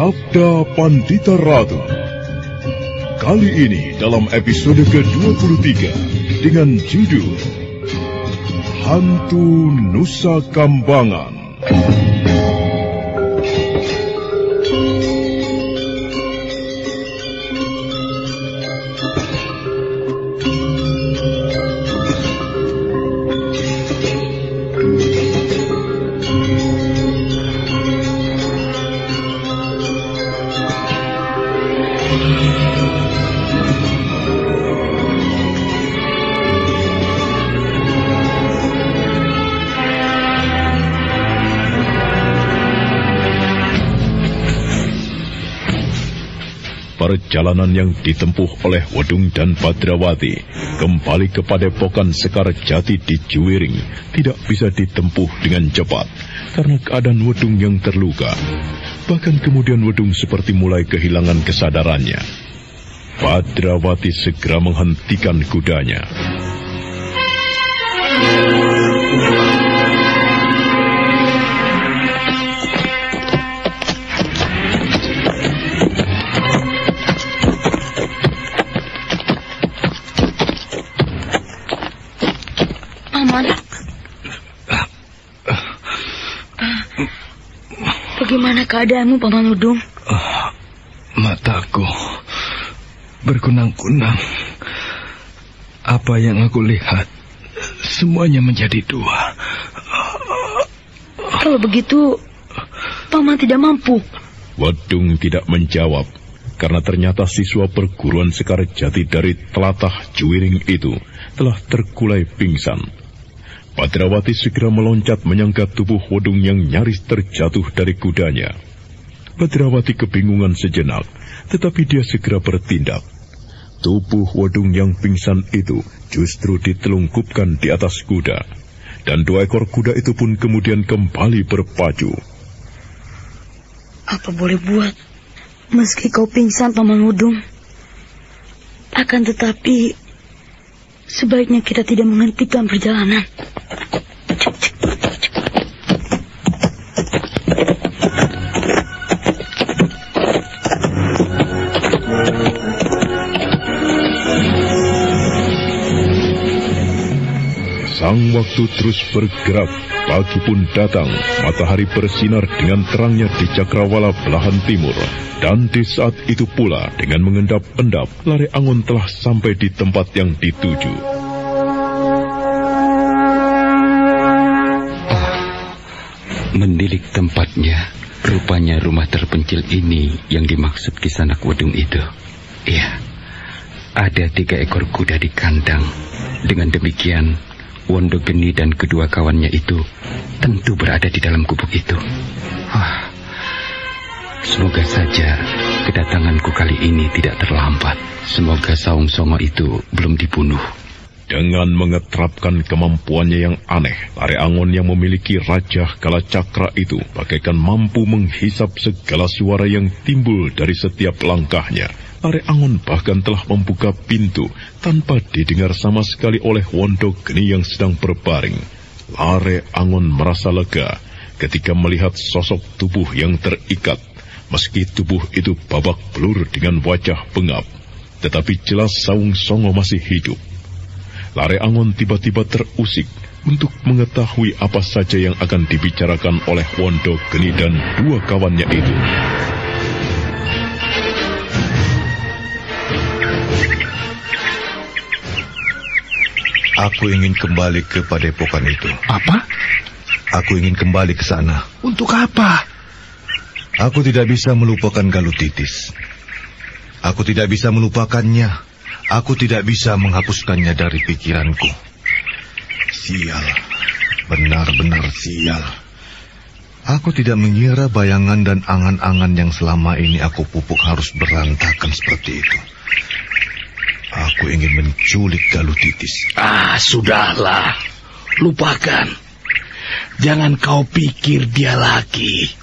Sabda Pandita Ratu. Kali ini dalam episode ke-23 dengan judul Hantu Nusa Kambangan. Perjalanan yang ditempuh oleh Wedung dan Badrawati kembali ke Padepokan Sekar Jati di Juwiring tidak bisa ditempuh dengan cepat karena keadaan Wedung yang terluka. Bahkan kemudian Wedung seperti mulai kehilangan kesadarannya. Badrawati segera menghentikan kudanya. Bagaimana keadaanmu, Paman Wedung? Mataku berkunang-kunang. Apa yang aku lihat semuanya menjadi dua. Kalau begitu, Paman tidak mampu. Wedung tidak menjawab karena ternyata siswa perguruan Sekar Jati dari telatah Juwiring itu telah terkulai pingsan. Badrawati segera meloncat menyangka tubuh Wedung yang nyaris terjatuh dari kudanya. Badrawati kebingungan sejenak, tetapi dia segera bertindak. Tubuh Wedung yang pingsan itu justru ditelungkupkan di atas kuda, dan dua ekor kuda itu pun kemudian kembali berpacu. Apa boleh buat, meski kau pingsan, Paman Wedung. Akan tetapi, sebaiknya kita tidak menghentikan perjalanan. Sang waktu terus bergerak, pagi pun datang, matahari bersinar dengan terangnya di cakrawala belahan timur. Dan di saat itu pula, dengan mengendap-endap, Lare Angon telah sampai di tempat yang dituju. Menilik tempatnya, rupanya rumah terpencil ini yang dimaksud Kisanak Wedung itu. Iya, ada 3 ekor kuda di kandang. Dengan demikian, Wondogeni dan kedua kawannya itu tentu berada di dalam gubuk itu. Semoga saja kedatanganku kali ini tidak terlambat. Semoga Saung Songo itu belum dibunuh. Dengan mengeterapkan kemampuannya yang aneh, Lare Angon yang memiliki Raja Kalacakra itu bagaikan mampu menghisap segala suara yang timbul dari setiap langkahnya. Lare Angon bahkan telah membuka pintu tanpa didengar sama sekali oleh Wondogeni yang sedang berbaring. Lare Angon merasa lega ketika melihat sosok tubuh yang terikat. Meski tubuh itu babak belur dengan wajah bengap, tetapi jelas Saung Songo masih hidup. Lare Angon tiba-tiba terusik untuk mengetahui apa saja yang akan dibicarakan oleh Wondogeni dan dua kawannya itu. Aku ingin kembali ke Padepokan itu. Apa? Aku ingin kembali ke sana. Untuk apa? Aku tidak bisa melupakan Galutitis. Aku tidak bisa melupakannya. Aku tidak bisa menghapuskannya dari pikiranku. Sial, benar-benar sial. Aku tidak mengira bayangan dan angan-angan yang selama ini aku pupuk harus berantakan seperti itu. Aku ingin menculik Galutitis. Sudahlah. Lupakan. Jangan kau pikir dia lagi.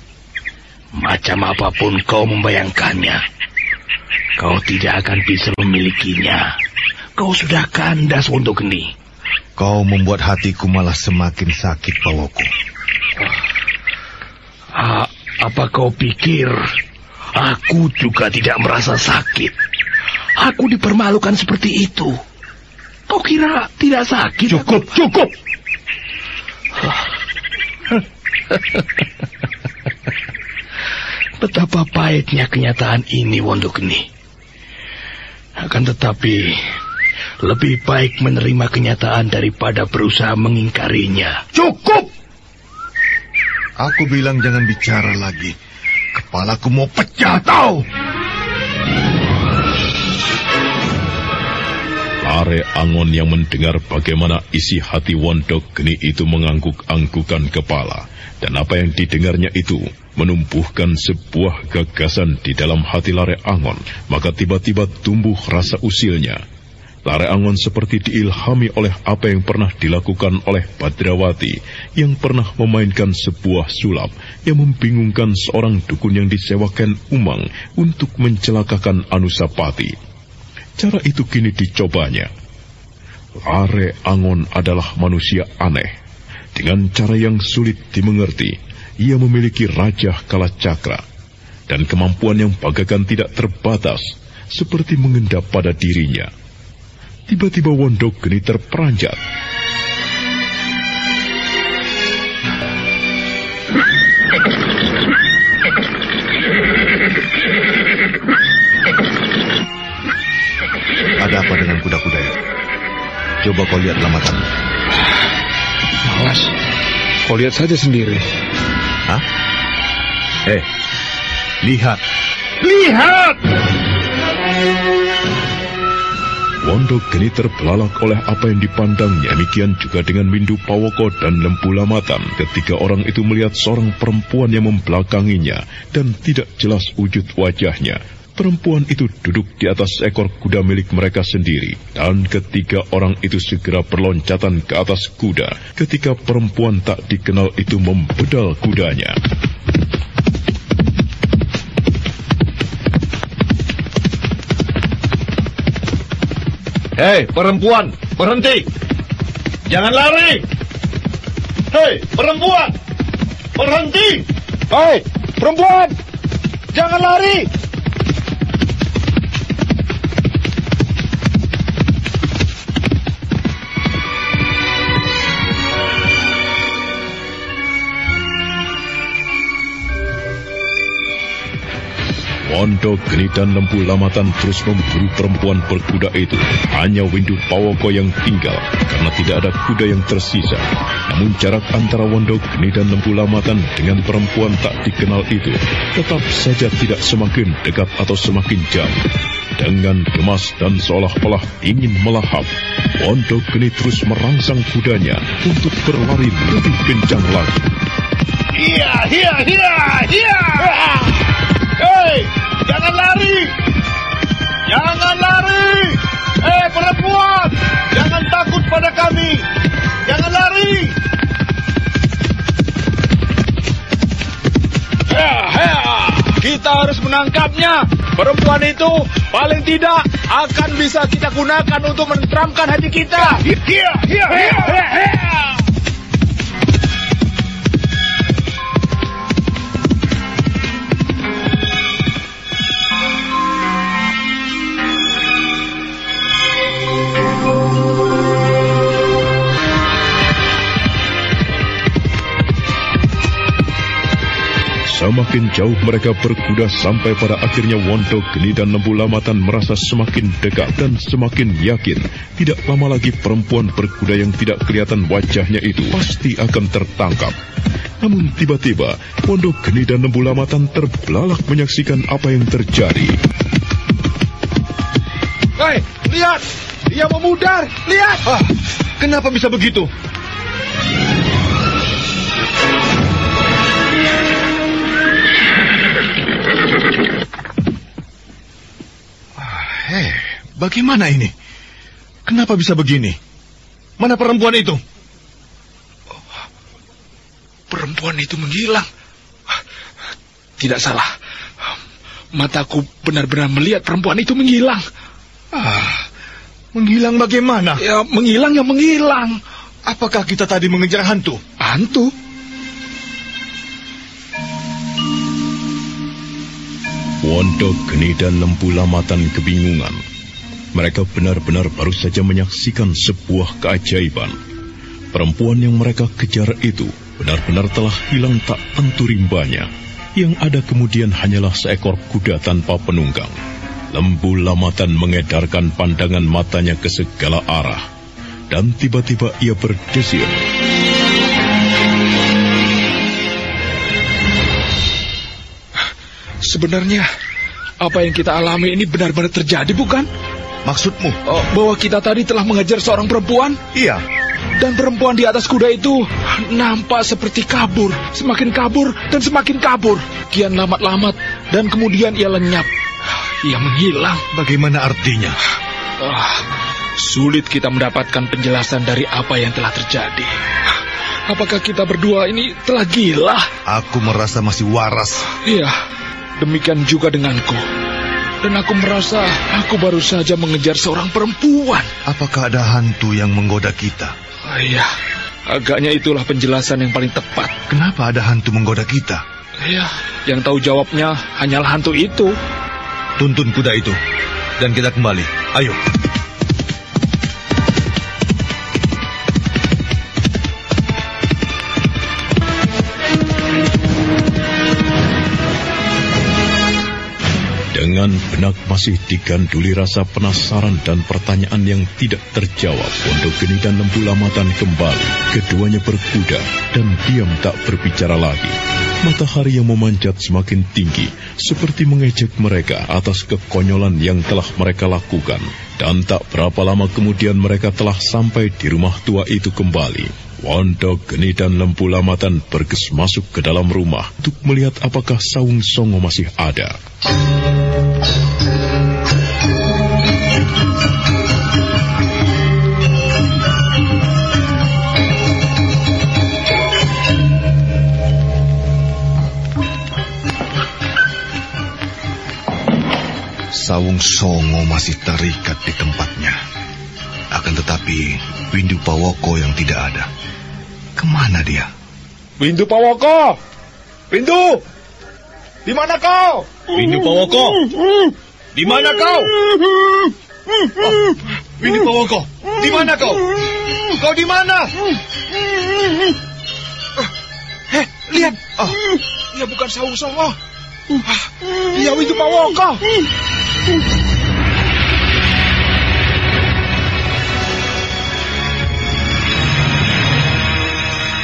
Macam apapun kau membayangkannya, kau tidak akan bisa memilikinya. Kau sudah kandas, Wondogeni. Kau membuat hatiku malah semakin sakit, Pawoku. Apa kau pikir Aku juga tidak merasa sakit. Aku dipermalukan seperti itu. Kau kira tidak sakit? Cukup. Betapa pahitnya kenyataan ini, Wondogeni. Akan tetapi, lebih baik menerima kenyataan daripada berusaha mengingkarinya. Cukup! Aku bilang jangan bicara lagi. Kepalaku mau pecah, tahu? Lare Angon yang mendengar bagaimana isi hati Wondogeni itu mengangguk-anggukan kepala, dan apa yang didengarnya itu menumbuhkan sebuah gagasan di dalam hati Lare Angon, maka tiba-tiba tumbuh rasa usilnya. Lare Angon seperti diilhami oleh apa yang pernah dilakukan oleh Badrawati, yang pernah memainkan sebuah sulap yang membingungkan seorang dukun yang disewakan Umang untuk mencelakakan Anusapati. Cara itu kini dicobanya. Lare Angon adalah manusia aneh. Dengan cara yang sulit dimengerti, ia memiliki Rajah Kalacakra dan kemampuan yang bagaikan tidak terbatas, seperti mengendap pada dirinya. Tiba-tiba Wondogeni terperanjat. Ada apa dengan kuda-kuda itu? Coba kau lihat lamatan. Malas. Kau lihat saja sendiri. Hah? Lihat! Lihat! Wondogeni terbelalak oleh apa yang dipandangnya. Demikian juga dengan Windu Pawoko dan Lempu Lamatan. Ketiga orang itu melihat seorang perempuan yang membelakanginya dan tidak jelas wujud wajahnya. Perempuan itu duduk di atas ekor kuda milik mereka sendiri, dan ketiga orang itu segera berloncatan ke atas kuda ketika perempuan tak dikenal itu membedal kudanya. Hei, perempuan, berhenti! Jangan lari! Hei, perempuan! Berhenti! Hei, perempuan! Jangan lari! Wondogeni dan Lempu Lamatan terus memburu perempuan berkuda itu. Hanya Windu Pawoko yang tinggal, karena tidak ada kuda yang tersisa. Namun jarak antara Wondogeni dan Lempu Lamatan dengan perempuan tak dikenal itu tetap saja tidak semakin dekat atau semakin jauh. Dengan gemas dan seolah-olah ingin melahap, Wondogeni terus merangsang kudanya untuk berlari lebih kencang lagi. Hiya, hiya, hiya, hiya! Hei, jangan lari! Jangan lari! Perempuan! Jangan takut pada kami! Jangan lari! Kita harus menangkapnya. Perempuan itu paling tidak akan bisa kita gunakan untuk menenteramkan hati kita. Hiya, hiya, hiya! Semakin jauh mereka berkuda sampai pada akhirnya Wondogeni dan Lempu Lamatan merasa semakin dekat dan semakin yakin tidak lama lagi perempuan berkuda yang tidak kelihatan wajahnya itu pasti akan tertangkap. Namun tiba-tiba Wondogeni dan Lempu Lamatan terbelalak menyaksikan apa yang terjadi. Hei, lihat! Dia memudar! Lihat! Kenapa bisa begitu? Bagaimana ini? Kenapa bisa begini? Mana perempuan itu? Perempuan itu menghilang. Tidak salah. Mataku benar-benar melihat perempuan itu menghilang. Menghilang bagaimana? Ya, menghilang. Apakah kita tadi mengejar hantu? Hantu? Wondo Geni dan Lembu Lamatan kebingungan. Mereka benar-benar baru saja menyaksikan sebuah keajaiban. Perempuan yang mereka kejar itu benar-benar telah hilang tak tentu rimbanya. Yang ada kemudian hanyalah seekor kuda tanpa penunggang. Lembu Lamatan mengedarkan pandangan matanya ke segala arah. Dan tiba-tiba ia berdesir. Sebenarnya, apa yang kita alami ini benar-benar terjadi, bukan? Maksudmu? Bahwa kita tadi telah mengejar seorang perempuan? Iya. Dan perempuan di atas kuda itu nampak seperti kabur. Semakin kabur dan semakin kabur. Kian lamat-lamat dan kemudian ia lenyap. Ia menghilang. Bagaimana artinya? Sulit kita mendapatkan penjelasan dari apa yang telah terjadi. Apakah kita berdua ini telah gila? Aku merasa masih waras. Iya. Demikian juga denganku. Dan aku merasa aku baru saja mengejar seorang perempuan. Apakah ada hantu yang menggoda kita? Iya, agaknya itulah penjelasan yang paling tepat. Kenapa ada hantu menggoda kita? Iya, yang tahu jawabnya hanyalah hantu itu. Tuntun kuda itu, dan kita kembali. Ayo. Dengan benak masih diganduli rasa penasaran dan pertanyaan yang tidak terjawab, Wondo Geni dan Lembu Lamatan kembali. Keduanya berkuda dan diam tak berbicara lagi. Matahari yang memanjat semakin tinggi, seperti mengejek mereka atas kekonyolan yang telah mereka lakukan. Dan tak berapa lama kemudian mereka telah sampai di rumah tua itu kembali. Wondo Geni dan Lembu Lamatan bergegas masuk ke dalam rumah untuk melihat apakah Sawung Songo masih ada. Sawung Songo masih terikat di tempatnya. Akan tetapi Windu Pawoko yang tidak ada. Kemana dia? Windu Pawoko! Windu! Di mana kau? Windu Pawoko! Di mana kau? Windu Pawoko! Di mana kau? Kau di mana? Lihat! Dia bukan Sawung Songo. Dia Windu Pawoko.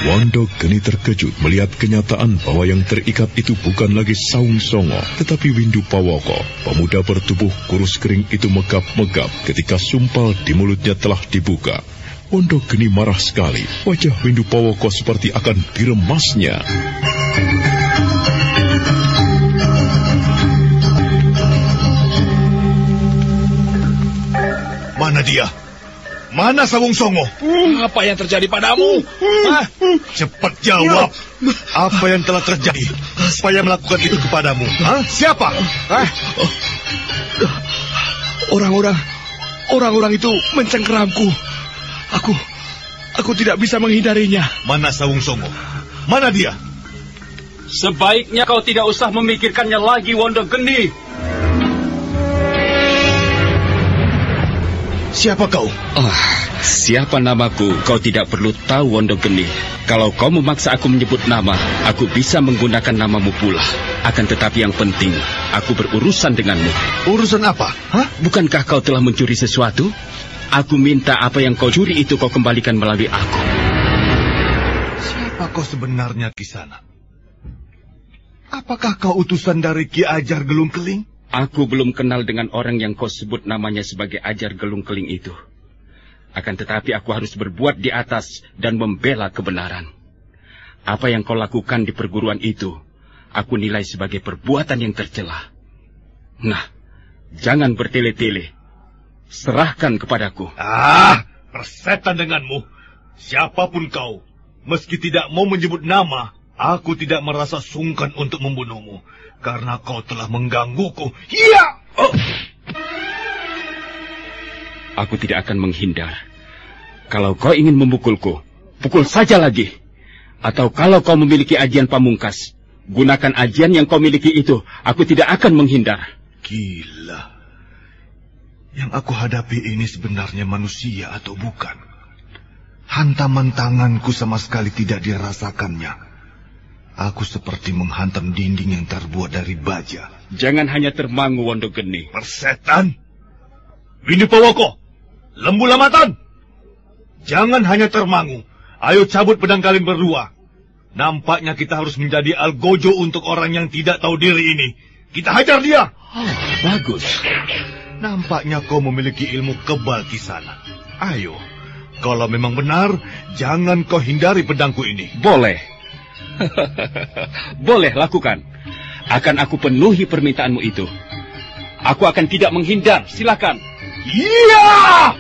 Wondo Geni terkejut melihat kenyataan bahwa yang terikat itu bukan lagi Sawung Songo, tetapi Windu Pawoko. Pemuda bertubuh kurus kering itu megap-megap ketika sumpal di mulutnya telah dibuka. Wondo Geni marah sekali. Wajah Windu Pawoko seperti akan diremasnya. Mana dia? Mana Sawung Songo? Apa yang terjadi padamu? Cepat jawab. Apa yang telah terjadi? Supaya melakukan itu kepadamu? Siapa? Orang-orang itu mencengkeramku. Aku tidak bisa menghindarinya. Mana Sawung Songo? Mana dia? Sebaiknya kau tidak usah memikirkannya lagi, Wondo Geni. Siapa kau? Siapa namaku? Kau tidak perlu tahu, Wondo Geni. Kalau kau memaksa aku menyebut nama, aku bisa menggunakan namamu pula. Akan tetapi yang penting, aku berurusan denganmu. Urusan apa? Bukankah kau telah mencuri sesuatu? Aku minta apa yang kau curi itu kau kembalikan melalui aku. Siapa kau sebenarnya, Kisana? Apakah kau utusan dari Ki Ajar Gelung Keling? Aku belum kenal dengan orang yang kau sebut namanya sebagai Ajar Gelung Keling itu. Akan tetapi aku harus berbuat di atas dan membela kebenaran. Apa yang kau lakukan di perguruan itu, aku nilai sebagai perbuatan yang tercela. Nah, jangan bertele-tele. Serahkan kepadaku. Persetan denganmu. Siapapun kau, meski tidak mau menyebut nama, aku tidak merasa sungkan untuk membunuhmu. Karena kau telah menggangguku. Iya! Aku tidak akan menghindar. Kalau kau ingin memukulku, pukul saja lagi. Atau kalau kau memiliki ajian pamungkas, Gunakan ajian yang kau miliki itu. Aku tidak akan menghindar. Gila. Yang aku hadapi ini sebenarnya manusia atau bukan? Hantaman tanganku sama sekali tidak dirasakannya. Aku seperti menghantam dinding yang terbuat dari baja. Jangan hanya termangu, Wondogeni. Persetan! Windu Pawoko! Lembu Lamatan! Jangan hanya termangu. Ayo cabut pedang kalian berdua. Nampaknya kita harus menjadi algojo untuk orang yang tidak tahu diri ini. Kita hajar dia! Oh, bagus. Nampaknya kau memiliki ilmu kebal di sana. Ayo, kalau memang benar, jangan kau hindari pedangku ini. Boleh. Boleh, lakukan. Akan aku penuhi permintaanmu itu. Aku akan tidak menghindar, silakan. Iya!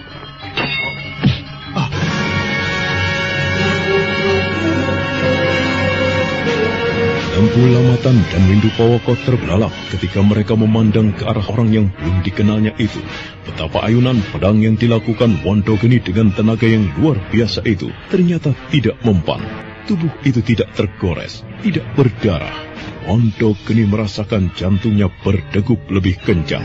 Lembu Lamatan dan Windu Pawoko terbelalak ketika mereka memandang ke arah orang yang belum dikenalnya itu. Betapa ayunan pedang yang dilakukan Wondogeni dengan tenaga yang luar biasa itu ternyata tidak mempan. Tubuh itu tidak tergores, tidak berdarah. Wondogeni merasakan jantungnya berdegup lebih kencang.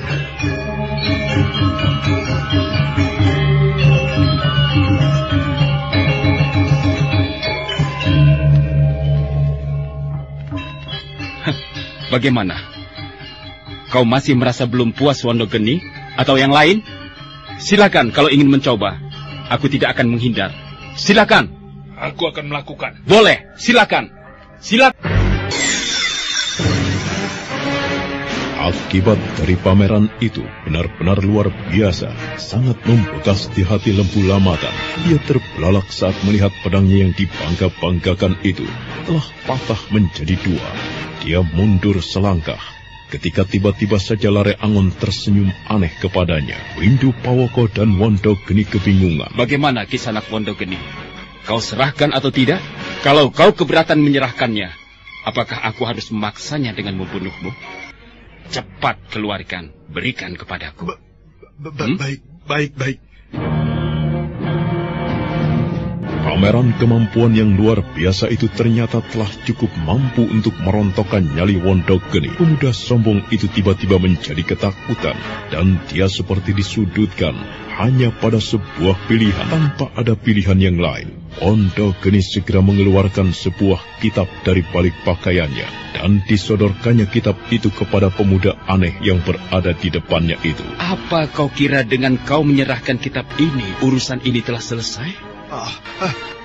Bagaimana? Kau masih merasa belum puas, Wondogeni? Atau yang lain? Silakan kalau ingin mencoba. Aku tidak akan menghindar. Silakan. Aku akan melakukan. Boleh, silakan. Silakan. Akibat dari pameran itu benar-benar luar biasa, sangat membekas di hati Lembu Lamatan. Ia terbelalak saat melihat pedangnya yang dibangga-banggakan itu telah patah menjadi dua. Dia mundur selangkah, ketika tiba-tiba saja Lare Angon tersenyum aneh kepadanya. Windu Pawoko dan Wondogeni kebingungan. Bagaimana, Kisanak Wondogeni? Kau serahkan atau tidak? Kalau kau keberatan menyerahkannya, apakah aku harus memaksanya dengan membunuhmu? Cepat keluarkan, berikan kepadaku. Baik. Pameran kemampuan yang luar biasa itu ternyata telah cukup mampu untuk merontokkan nyali Wondogeni. Pemuda sombong itu tiba-tiba menjadi ketakutan, dan dia seperti disudutkan hanya pada sebuah pilihan tanpa ada pilihan yang lain. Wondogeni segera mengeluarkan sebuah kitab dari balik pakaiannya dan disodorkannya kitab itu kepada pemuda aneh yang berada di depannya itu. Apa kau kira dengan kau menyerahkan kitab ini, urusan ini telah selesai?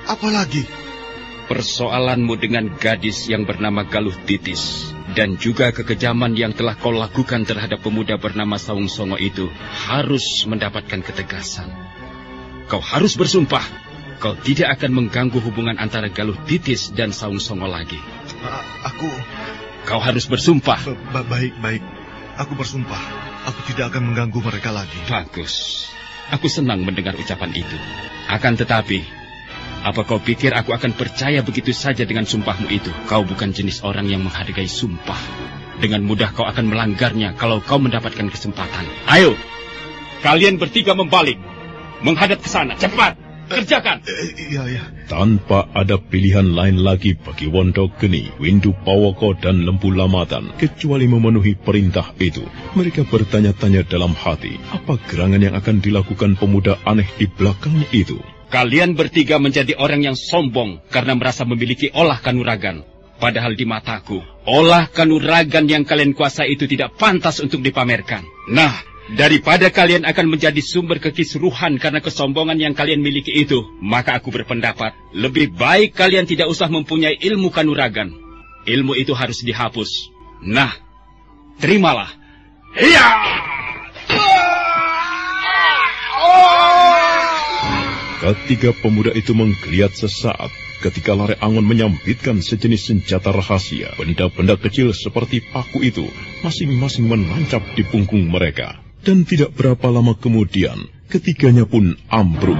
Apa lagi? Persoalanmu dengan gadis yang bernama Galuh Titis dan juga kekejaman yang telah kau lakukan terhadap pemuda bernama Saung Songo itu harus mendapatkan ketegasan. Kau harus bersumpah kau tidak akan mengganggu hubungan antara Galuh Titis dan Saung Songo lagi. Kau harus bersumpah. Baik. Aku bersumpah. Aku tidak akan mengganggu mereka lagi. Bagus. Aku senang mendengar ucapan itu. Akan tetapi, apa kau pikir aku akan percaya begitu saja dengan sumpahmu itu? Kau bukan jenis orang yang menghargai sumpah. Dengan mudah kau akan melanggarnya kalau kau mendapatkan kesempatan. Ayo, kalian bertiga membalik. Menghadap ke sana, cepat. Kerjakan. Iya. Tanpa ada pilihan lain lagi bagi Wondogeni, Windu Pawoko dan Lembu Lamatan kecuali memenuhi perintah itu. Mereka bertanya-tanya dalam hati, apa gerangan yang akan dilakukan pemuda aneh di belakangnya itu. Kalian bertiga menjadi orang yang sombong karena merasa memiliki olah kanuragan. Padahal di mataku, olah kanuragan yang kalian kuasai itu tidak pantas untuk dipamerkan. Nah, daripada kalian akan menjadi sumber kekisruhan karena kesombongan yang kalian miliki itu, maka aku berpendapat, lebih baik kalian tidak usah mempunyai ilmu kanuragan. Ilmu itu harus dihapus. Nah, terimalah. Iya! Ketiga pemuda itu menggeliat sesaat ketika Lare Angon menyambitkan sejenis senjata rahasia. Benda-benda kecil seperti paku itu masing-masing menancap di punggung mereka. Dan tidak berapa lama kemudian, ketiganya pun ambruk.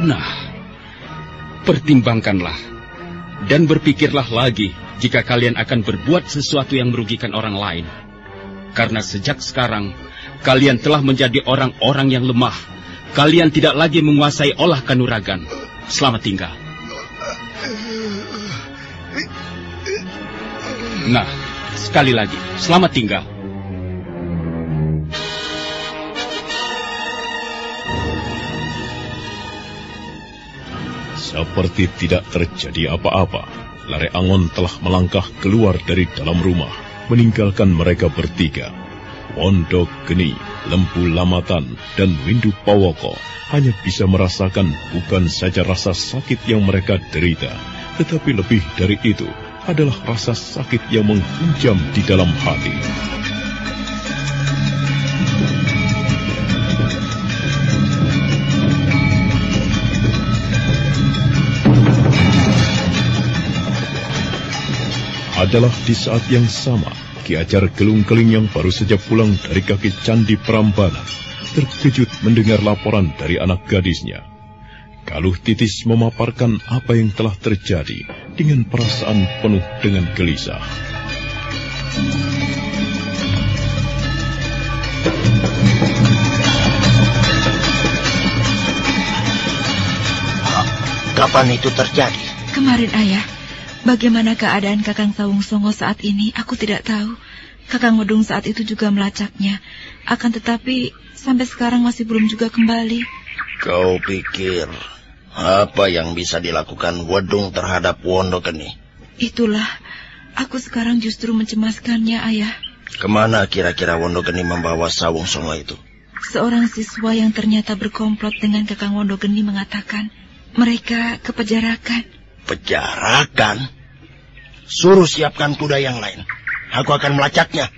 Nah, pertimbangkanlah dan berpikirlah lagi jika kalian akan berbuat sesuatu yang merugikan orang lain. Karena sejak sekarang, kalian telah menjadi orang-orang yang lemah. kalian tidak lagi menguasai olah kanuragan. Selamat tinggal. Nah, sekali lagi, selamat tinggal. Seperti tidak terjadi apa-apa, Lare Angon telah melangkah keluar dari dalam rumah, meninggalkan mereka bertiga. Wondo Geni, Lempu Lamatan, dan Windu Pawoko hanya bisa merasakan bukan saja rasa sakit yang mereka derita, tetapi lebih dari itu adalah rasa sakit yang menghujam di dalam hati. Adalah di saat yang sama, Ki Ajar Gelung-Keling yang baru saja pulang dari kaki Candi Prambanan terkejut mendengar laporan dari anak gadisnya. Galuh Titis memaparkan apa yang telah terjadi dengan perasaan penuh dengan gelisah. Kapan itu terjadi? Kemarin, Ayah. Bagaimana keadaan Kakang Sawung Songo saat ini, aku tidak tahu. Kakang Wedung saat itu juga melacaknya. Akan tetapi, sampai sekarang masih belum juga kembali. Kau pikir, apa yang bisa dilakukan Wedung terhadap Wondo Geni? Itulah, aku sekarang justru mencemaskannya, Ayah. Kemana kira-kira Wondo Geni membawa Sawung Songo itu? Seorang siswa yang ternyata berkomplot dengan Kakang Wondo Geni mengatakan, mereka ke Pejarakan. Pejarakan? Suruh siapkan kuda yang lain. Aku akan melacaknya.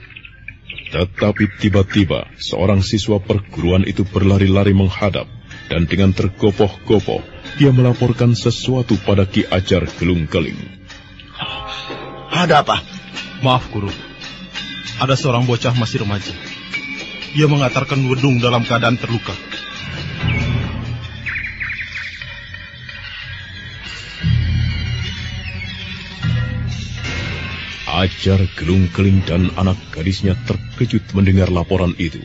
Tetapi tiba-tiba seorang siswa perguruan itu berlari-lari menghadap, dan dengan tergopoh-gopoh dia melaporkan sesuatu pada Ki Ajar Gelung-Keling. Ada apa? Maaf, Guru. Ada seorang bocah masih remaja. Dia mengantarkan Wedung dalam keadaan terluka. Ajar Gelung-Keling dan anak gadisnya terkejut mendengar laporan itu.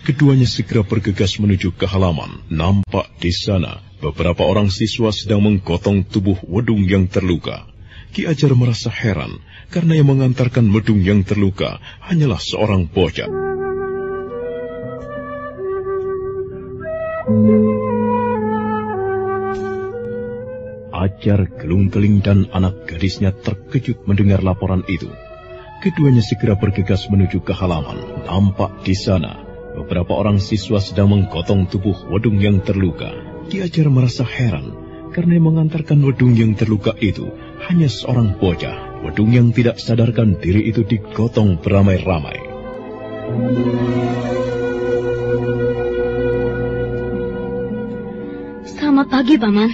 Keduanya segera bergegas menuju ke halaman. Nampak di sana beberapa orang siswa sedang menggotong tubuh Wedung yang terluka. Ki Ajar merasa heran karena yang mengantarkan Wedung yang terluka hanyalah seorang bocah. Ajar Gelung-Keling dan anak gadisnya terkejut mendengar laporan itu. Keduanya segera bergegas menuju ke halaman. Nampak di sana beberapa orang siswa sedang menggotong tubuh Wedung yang terluka. Ki Ajar merasa heran karena yang mengantarkan Wedung yang terluka itu hanya seorang bocah. Wedung yang tidak sadarkan diri itu digotong beramai-ramai. Selamat pagi, Paman.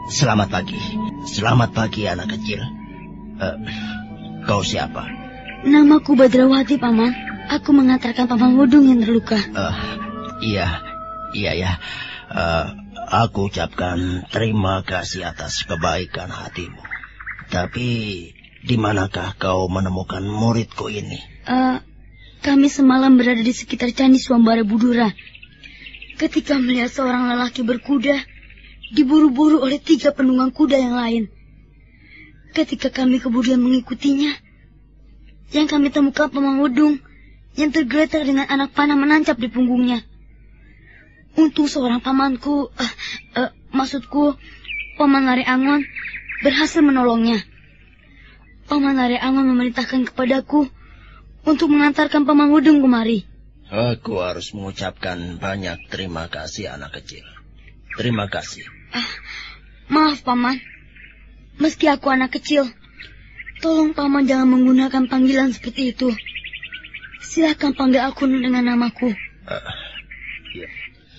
Selamat pagi. Selamat pagi, anak kecil. Kau siapa? Namaku Badrawati, Paman. Aku mengantarkan Paman Wedung yang terluka. Iya ya. Aku ucapkan terima kasih atas kebaikan hatimu. Tapi, di manakah kau menemukan muridku ini? Kami semalam berada di sekitar Candi Swambara Budura. Ketika melihat seorang lelaki berkuda diburu-buru oleh 3 penunggang kuda yang lain. Ketika kami kemudian mengikutinya, yang kami temukan Paman Wedung yang tergeletak dengan anak panah menancap di punggungnya. Untung seorang pamanku, maksudku Paman Lare Angon berhasil menolongnya. Paman Lare Angon memerintahkan kepadaku untuk mengantarkan Paman Wedung kemari. Aku harus mengucapkan banyak terima kasih, anak kecil. Terima kasih. Maaf, Paman. Meski aku anak kecil, tolong Paman jangan menggunakan panggilan seperti itu. Silakan panggil aku dengan namaku.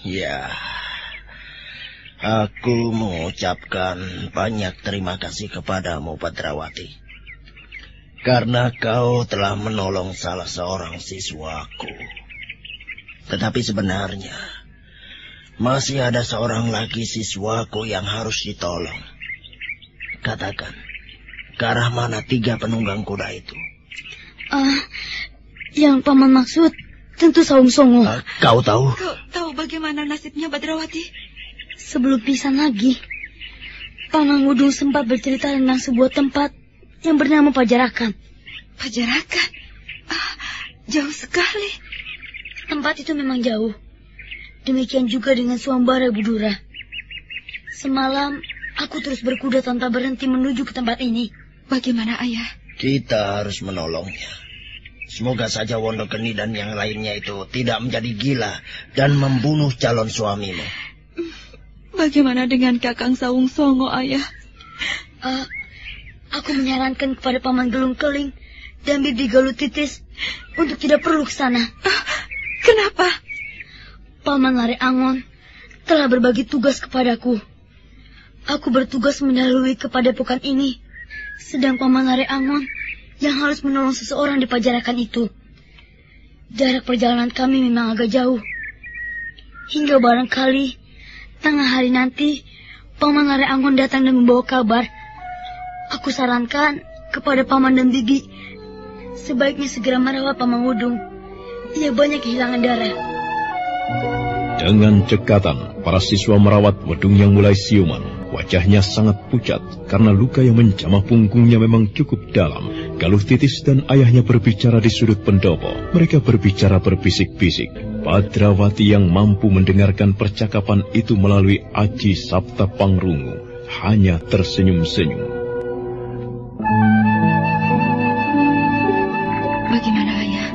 Ya. Aku mengucapkan banyak terima kasih kepadamu, Badrawati. Karena kau telah menolong salah seorang siswaku. Tetapi sebenarnya masih ada seorang lagi siswaku yang harus ditolong. Katakan, ke arah mana 3 penunggang kuda itu? Yang Paman maksud Tentu Sawung Songo. Kau tahu? Kau tahu bagaimana nasibnya Badrawati? Sebelum pisah lagi, Paman Wudung sempat bercerita tentang sebuah tempat yang bernama Pajarakan. Pajarakan? Jauh sekali. Tempat itu memang jauh. Demikian juga dengan Suambara Budura. Semalam, aku terus berkuda tanpa berhenti menuju ke tempat ini. Bagaimana, Ayah? Kita harus menolongnya. Semoga saja Wondogeni dan yang lainnya itu tidak menjadi gila dan membunuh calon suamimu. Bagaimana dengan Kakang Sawung Songo, Ayah? Aku menyarankan kepada Paman Gelung Keling dan Bibi Galuh Titis untuk tidak perlu ke sana. Kenapa? Paman Lare Angon telah berbagi tugas kepadaku. Aku bertugas mendahului ke padepokan ini, sedang Paman Lare Angon yang harus menolong seseorang di Pajarakan itu. Jarak perjalanan kami memang agak jauh. Hingga barangkali tengah hari nanti Paman Lare Angon datang dan membawa kabar. Aku sarankan kepada Paman dan Bibi sebaiknya segera merawat Paman Wudung. Ia banyak kehilangan darah. Dengan cekatan, para siswa merawat Wedung yang mulai siuman. Wajahnya sangat pucat karena luka yang menjamah punggungnya memang cukup dalam. Galuh Titis dan ayahnya berbicara di sudut pendopo. Mereka berbicara berbisik-bisik. Badrawati yang mampu mendengarkan percakapan itu melalui aji sabta pangrungu hanya tersenyum-senyum. Bagaimana, Ayah?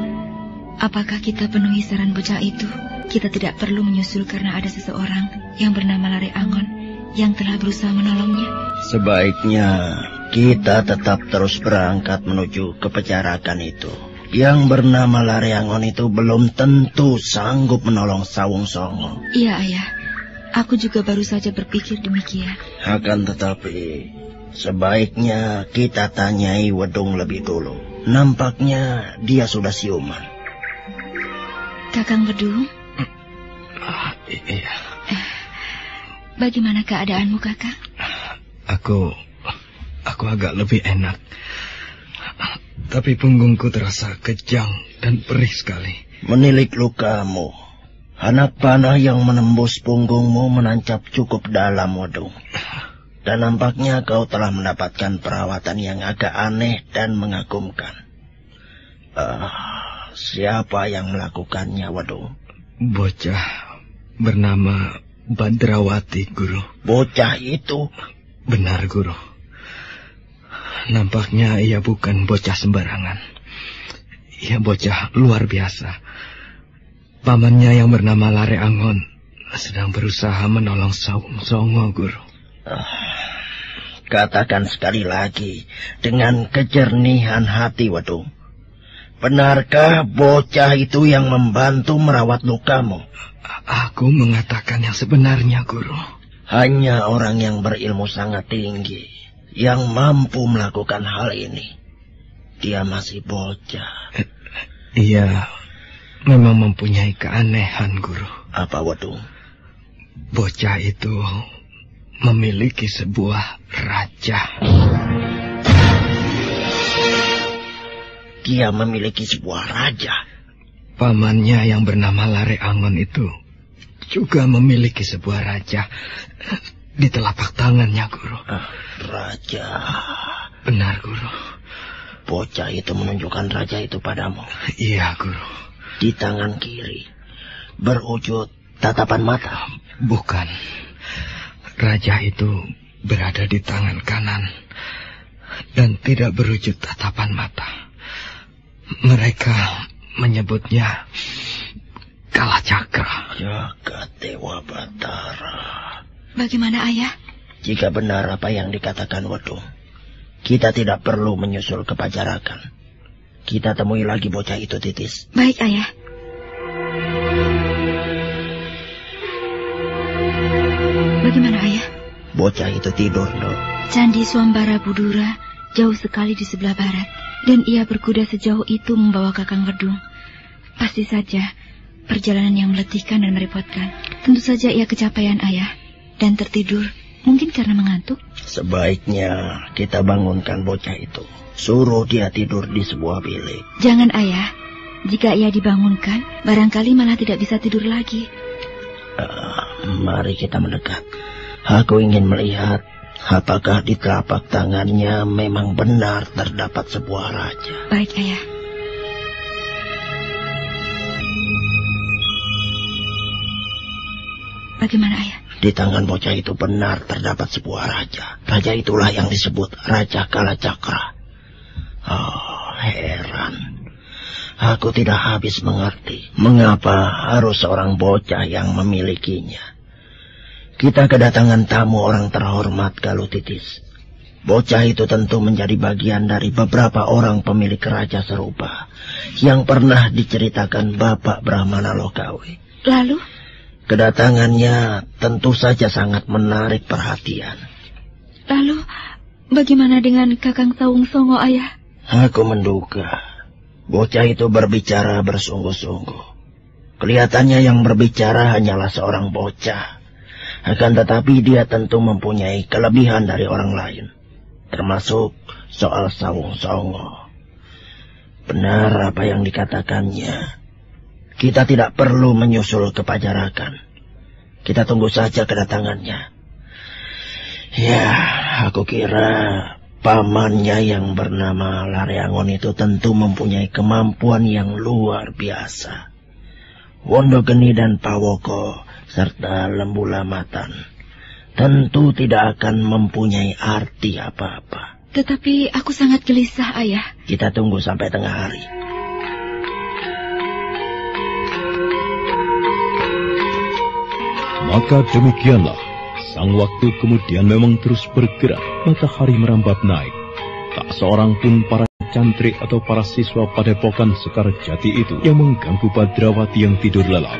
Apakah kita penuhi saran bocah itu? Kita tidak perlu menyusul karena ada seseorang yang bernama Lare Angon yang telah berusaha menolongnya. Sebaiknya kita tetap terus berangkat menuju ke Pajarakan itu. Yang bernama Lare Angon itu belum tentu sanggup menolong Sawung Songo. Iya, Ayah. Aku juga baru saja berpikir demikian. Akan tetapi, sebaiknya kita tanyai Wedung lebih dulu. Nampaknya dia sudah siuman. Kakang Wedung? Iya. Bagaimana keadaanmu, Kakang? Aku agak lebih enak. Tapi punggungku terasa kejang dan perih sekali. Menilik lukamu, anak panah yang menembus punggungmu menancap cukup dalam, Wedung. Dan nampaknya kau telah mendapatkan perawatan yang agak aneh dan mengagumkan. Siapa yang melakukannya, Wedung? Bocah bernama Badrawati, Guru. Bocah itu? Benar, Guru. Nampaknya ia bukan bocah sembarangan. Ia bocah luar biasa. Pamannya yang bernama Lare Angon sedang berusaha menolong Sawung Songo, Guru. Katakan sekali lagi dengan kejernihan hati, Wedung. Benarkah bocah itu yang membantu merawat lukamu? Aku mengatakan yang sebenarnya, Guru. Hanya orang yang berilmu sangat tinggi yang mampu melakukan hal ini. Dia masih bocah. Ia memang mempunyai keanehan, Guru. Apa, Wedung? Bocah itu memiliki sebuah raja. Dia memiliki sebuah raja? Pamannya yang bernama Lare Angon itu juga memiliki sebuah raja di telapak tangannya, Guru. Raja? Benar, Guru. Bocah itu menunjukkan raja itu padamu? Iya, Guru. Di tangan kiri, berwujud tatapan mata? Bukan. Raja itu berada di tangan kanan dan tidak berwujud tatapan mata. Mereka menyebutnya Kalacakra. Jagat Dewa Batara. Bagaimana, Ayah? Jika benar apa yang dikatakan Wedung, kita tidak perlu menyusul ke Pajarakan. Kita temui lagi bocah itu, Titis. Baik, Ayah. Bagaimana, Ayah? Bocah itu tidur, Dok. Candi Suambara Budura jauh sekali di sebelah barat, dan ia berkuda sejauh itu membawa Kakang Wedung. Pasti saja perjalanan yang meletihkan dan merepotkan. Tentu saja ia kecapean, Ayah, dan tertidur. Mungkin karena mengantuk. Sebaiknya kita bangunkan bocah itu. Suruh dia tidur di sebuah bilik. Jangan, Ayah. Jika ia dibangunkan, barangkali malah tidak bisa tidur lagi. Mari kita mendekat. Aku ingin melihat apakah di telapak tangannya memang benar terdapat sebuah raja. Baik, Ayah. Bagaimana, Ayah? Di tangan bocah itu benar terdapat sebuah raja. Raja itulah yang disebut Raja Kalacakra. Oh, heran. Aku tidak habis mengerti mengapa harus seorang bocah yang memilikinya. Kita kedatangan tamu orang terhormat, Galutitis. Bocah itu tentu menjadi bagian dari beberapa orang pemilik raja serupa yang pernah diceritakan Bapak Brahmana Lokawi. Lalu? Kedatangannya tentu saja sangat menarik perhatian. Lalu, bagaimana dengan Kakang Sawung Songo, Ayah? Aku menduga bocah itu berbicara bersungguh-sungguh. Kelihatannya yang berbicara hanyalah seorang bocah. Akan tetapi dia tentu mempunyai kelebihan dari orang lain, termasuk soal Sawung Songo. Benar apa yang dikatakannya. Kita tidak perlu menyusul ke Pajarakan. Kita tunggu saja kedatangannya. Ya, aku kira pamannya yang bernama Lareangon itu tentu mempunyai kemampuan yang luar biasa. Wondogeni dan Pawoko serta Lembu Lamatan tentu tidak akan mempunyai arti apa-apa. Tetapi aku sangat gelisah, Ayah. Kita tunggu sampai tengah hari. Maka demikianlah, sang waktu kemudian memang terus bergerak, matahari merambat naik. Tak seorang pun para cantrik atau para siswa padepokan Sekar Jati itu yang mengganggu Badrawati yang tidur lelap.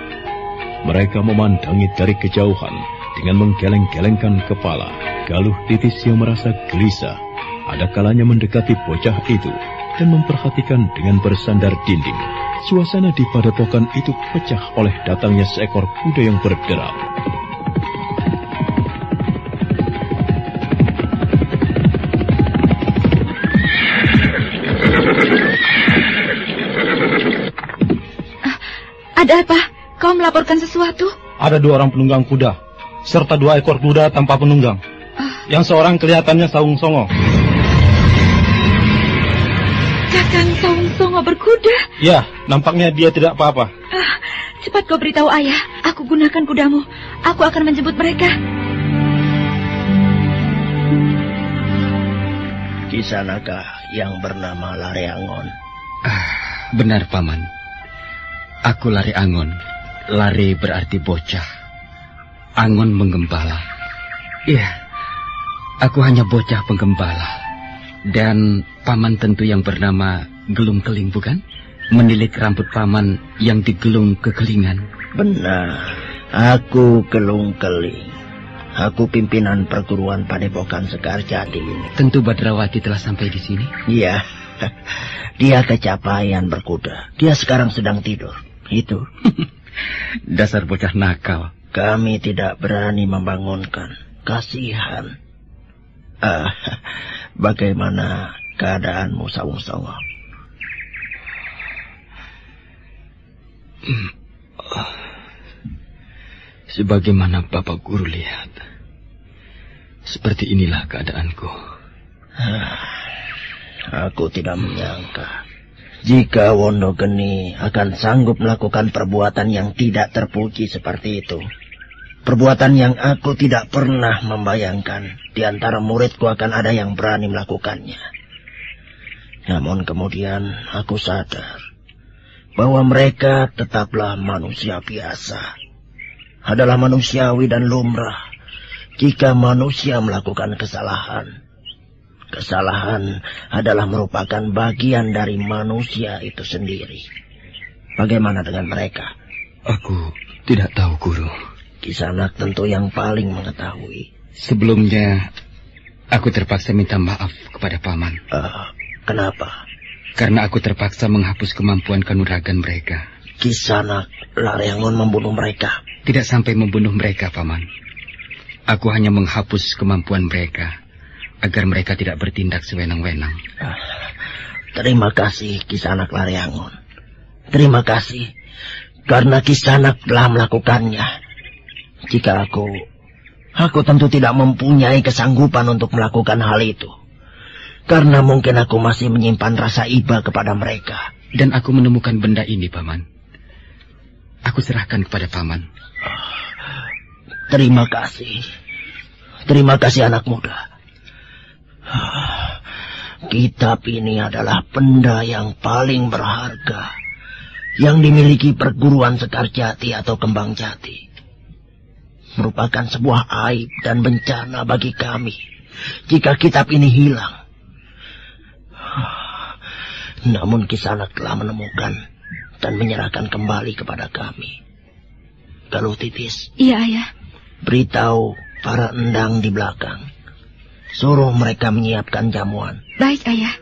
Mereka memandangi dari kejauhan dengan menggeleng-gelengkan kepala. Galuh Titis yang merasa gelisah, ada kalanya mendekati bocah itu dan memperhatikan dengan bersandar dinding. Suasana di padepokan itu pecah oleh datangnya seekor kuda yang berderap. Ada apa? Kau melaporkan sesuatu? Ada 2 orang penunggang kuda, serta 2 ekor kuda tanpa penunggang. Yang seorang kelihatannya Sawung Songo. Kakang Sawung Songo berkuda? Ya, nampaknya dia tidak apa-apa. Cepat kau beritahu Ayah. Aku gunakan kudamu. Aku akan menjemput mereka. Kisanakah yang bernama Lareangon? Benar, Paman. Aku Lareangon. Lare berarti bocah. Angon menggembala. Iya, aku hanya bocah penggembala. Dan Paman tentu yang bernama Gelung Keling, bukan? Menilik rambut Paman yang digelung kekelingan. Benar, aku Gelung Keling. Aku pimpinan perguruan padepokan Sekar Jati ini. Tentu Badrawati telah sampai di sini? Iya, dia kecapaian berkuda. Dia sekarang sedang tidur. Itu. Dasar bocah nakal. Kami tidak berani membangunkan. Kasihan. Bagaimana keadaanmu, Sawung Songo? Sebagaimana Bapak Guru lihat, seperti inilah keadaanku. Aku tidak menyangka jika Wondogeni akan sanggup melakukan perbuatan yang tidak terpuji seperti itu. Perbuatan yang aku tidak pernah membayangkan di antara muridku akan ada yang berani melakukannya. Namun kemudian aku sadar bahwa mereka tetaplah manusia biasa. Adalah manusiawi dan lumrah jika manusia melakukan kesalahan. Kesalahan adalah merupakan bagian dari manusia itu sendiri. Bagaimana dengan mereka? Aku tidak tahu, Guru. Kisanak tentu yang paling mengetahui. Sebelumnya, aku terpaksa minta maaf kepada Paman. Kenapa? Karena aku terpaksa menghapus kemampuan kanuragan mereka. Kisanak Lareangon membunuh mereka? Tidak sampai membunuh mereka, Paman. Aku hanya menghapus kemampuan mereka agar mereka tidak bertindak sewenang-wenang. Terima kasih, Kisanak Lareangon. Terima kasih, karena Kisanak telah melakukannya. Jika aku tentu tidak mempunyai kesanggupan untuk melakukan hal itu. Karena mungkin aku masih menyimpan rasa iba kepada mereka. Dan aku menemukan benda ini, Paman. Aku serahkan kepada Paman. Terima kasih. Terima kasih, anak muda. Kitab ini adalah benda yang paling berharga yang dimiliki perguruan Sekarjati atau Kembang Jati. Merupakan sebuah aib dan bencana bagi kami jika kitab ini hilang. Namun Kisanak telah menemukan dan menyerahkan kembali kepada kami. Galuh Titis. Iya, Ayah. Beritahu para endang di belakang. Suruh mereka menyiapkan jamuan. Baik, Ayah.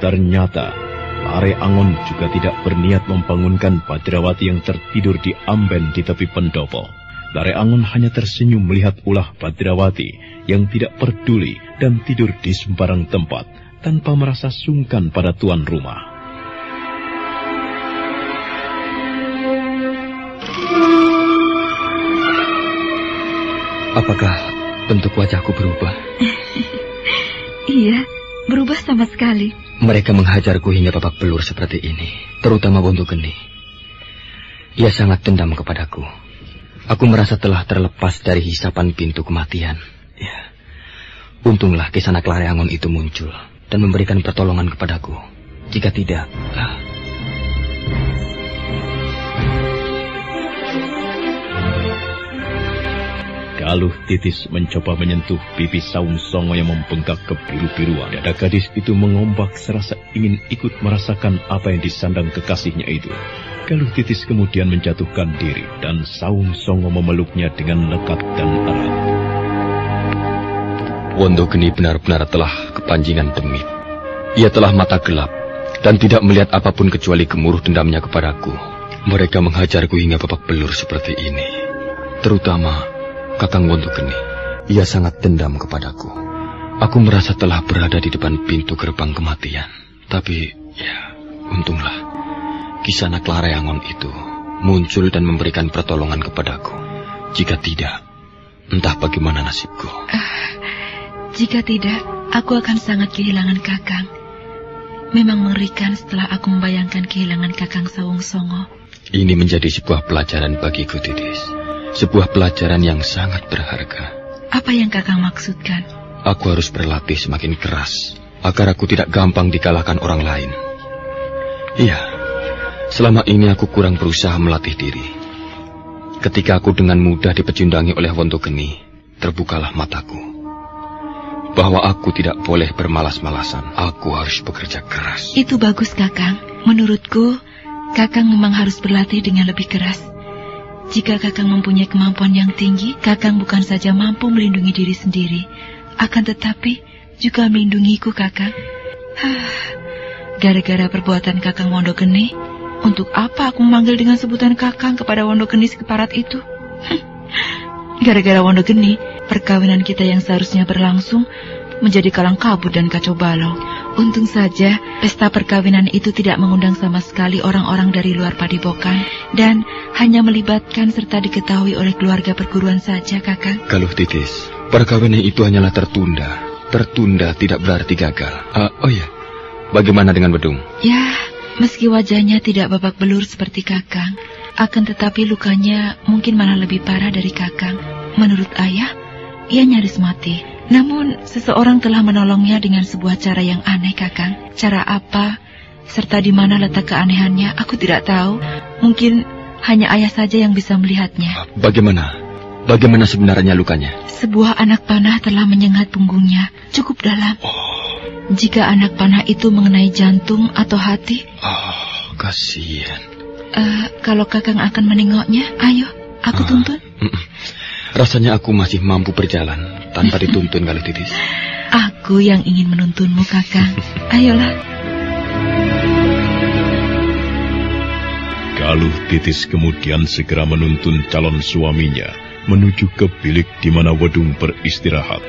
Ternyata Lare Angon juga tidak berniat membangunkan Badrawati yang tertidur di amben di tepi pendopo. Lare Angon hanya tersenyum melihat ulah Badrawati yang tidak peduli dan tidur di sembarang tempat tanpa merasa sungkan pada tuan rumah. Apakah bentuk wajahku berubah? Iya, berubah sama sekali. Mereka menghajarku hingga babak belur seperti ini, terutama Wondogeni. Ia sangat dendam kepadaku. Aku merasa telah terlepas dari hisapan pintu kematian. Ya, untunglah Kisanak Lare Angon itu muncul dan memberikan pertolongan kepadaku. Jika tidak, Galuh Titis mencoba menyentuh pipi Saung Songo yang membengkak kebiru-biruan. Dada gadis itu mengombak serasa ingin ikut merasakan apa yang disandang kekasihnya itu. Galuh Titis kemudian menjatuhkan diri dan Saung Songo memeluknya dengan lekat dan erat. Wondogeni benar-benar telah kepanjingan demit. Ia telah mata gelap dan tidak melihat apapun kecuali gemuruh dendamnya kepadaku. Mereka menghajarku hingga babak belur seperti ini. Terutama Kakang Wondogeni. Ia sangat dendam kepadaku. Aku merasa telah berada di depan pintu gerbang kematian. Tapi, ya, untunglah Kisanak Lare Angon itu muncul dan memberikan pertolongan kepadaku. Jika tidak, entah bagaimana nasibku. Jika tidak, aku akan sangat kehilangan Kakang. Memang mengerikan setelah aku membayangkan kehilangan Kakang Saung Songo. Ini menjadi sebuah pelajaran bagiku, Titis. Sebuah pelajaran yang sangat berharga. Apa yang Kakang maksudkan? Aku harus berlatih semakin keras, agar aku tidak gampang dikalahkan orang lain. Iya, selama ini aku kurang berusaha melatih diri. Ketika aku dengan mudah dipecundangi oleh Wondogeni, terbukalah mataku. Bahwa aku tidak boleh bermalas-malasan, aku harus bekerja keras. Itu bagus, Kakang. Menurutku, Kakang memang harus berlatih dengan lebih keras. Jika Kakang mempunyai kemampuan yang tinggi, Kakang bukan saja mampu melindungi diri sendiri, akan tetapi juga melindungiku, Kakang. Gara-gara perbuatan Kakang Wondogeni, untuk apa aku memanggil dengan sebutan Kakang kepada Wondogeni sekeparat itu? Gara-gara Wondogeni, perkawinan kita yang seharusnya berlangsung menjadi kalang kabut dan kacau balau. Untung saja pesta perkawinan itu tidak mengundang sama sekali orang-orang dari luar Padepokan dan hanya melibatkan serta diketahui oleh keluarga perguruan saja, Kakang. Galuh Titis, perkawinan itu hanyalah tertunda. Tertunda tidak berarti gagal. Oh ya, bagaimana dengan Wedung? Ya, meski wajahnya tidak babak belur seperti Kakang, akan tetapi lukanya mungkin malah lebih parah dari Kakang. Menurut ayah, ia nyaris mati. Namun, seseorang telah menolongnya dengan sebuah cara yang aneh, Kakang. Cara apa, serta di mana letak keanehannya, aku tidak tahu. Mungkin hanya ayah saja yang bisa melihatnya. Bagaimana? Bagaimana sebenarnya lukanya? Sebuah anak panah telah menyengat punggungnya, cukup dalam. Jika anak panah itu mengenai jantung atau hati... Kasihan. Kalau Kakang akan menengoknya, ayo, aku tuntun. Rasanya aku masih mampu berjalan tanpa dituntun, Galuh Titis. Aku yang ingin menuntunmu, Kakang. Ayolah. Galuh Titis kemudian segera menuntun calon suaminya menuju ke bilik di mana Wedung beristirahat.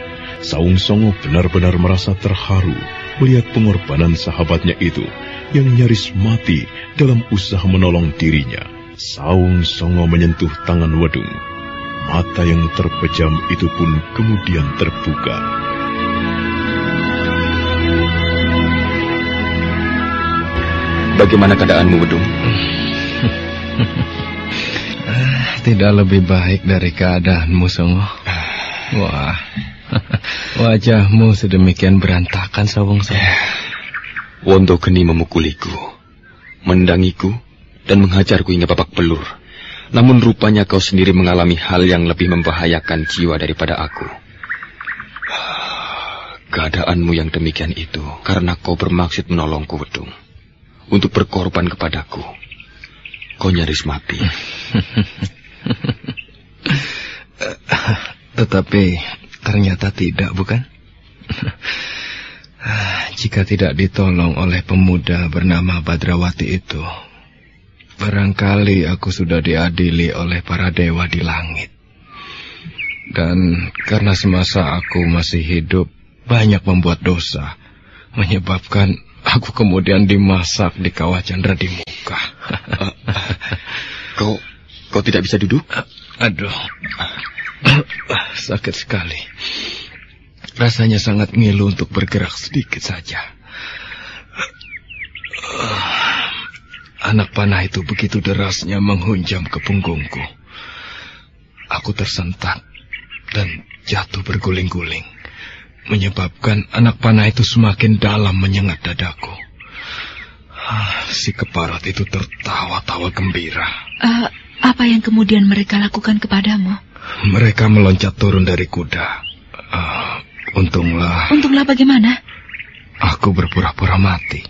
Saung Songo benar-benar merasa terharu melihat pengorbanan sahabatnya itu yang nyaris mati dalam usaha menolong dirinya. Saung Songo menyentuh tangan Wedung. Mata yang terpejam itu pun kemudian terbuka. Bagaimana keadaanmu, Wedung? Tidak lebih baik dari keadaanmu, Songo. Wah, wajahmu sedemikian berantakan, Saung Songo. Wondo Geni memukuliku, menendangiku, dan menghajarku hingga babak belur. Namun rupanya kau sendiri mengalami hal yang lebih membahayakan jiwa daripada aku. Keadaanmu yang demikian itu karena kau bermaksud menolongku, Wedung. Untuk berkorban kepadaku. Kau nyaris mati. Tetapi ternyata tidak, bukan? Jika tidak ditolong oleh pemuda bernama Badrawati itu, barangkali aku sudah diadili oleh para dewa di langit. Dan karena semasa aku masih hidup, banyak membuat dosa, menyebabkan aku kemudian dimasak di kawah Chandra di muka. Kau tidak bisa duduk? Aduh, sakit sekali. Rasanya sangat ngilu untuk bergerak sedikit saja. Anak panah itu begitu derasnya menghunjam ke punggungku. Aku tersentak dan jatuh berguling-guling, menyebabkan anak panah itu semakin dalam menyengat dadaku. Si keparat itu tertawa-tawa gembira. Apa yang kemudian mereka lakukan kepadamu? Mereka meloncat turun dari kuda. Untunglah. Untunglah bagaimana? Aku berpura-pura mati.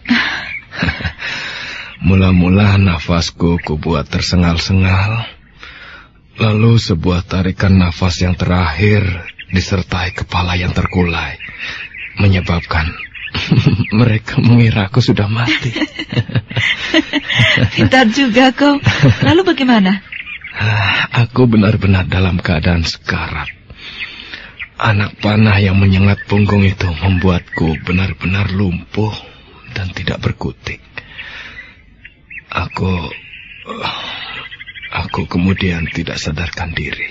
Mula-mula nafasku kubuat tersengal-sengal. Lalu sebuah tarikan nafas yang terakhir disertai kepala yang terkulai, menyebabkan mereka mengira aku sudah mati. Pintar juga kau. Lalu bagaimana? Aku benar-benar dalam keadaan sekarat. Anak panah yang menyengat punggung itu membuatku benar-benar lumpuh dan tidak berkutik. Aku kemudian tidak sadarkan diri.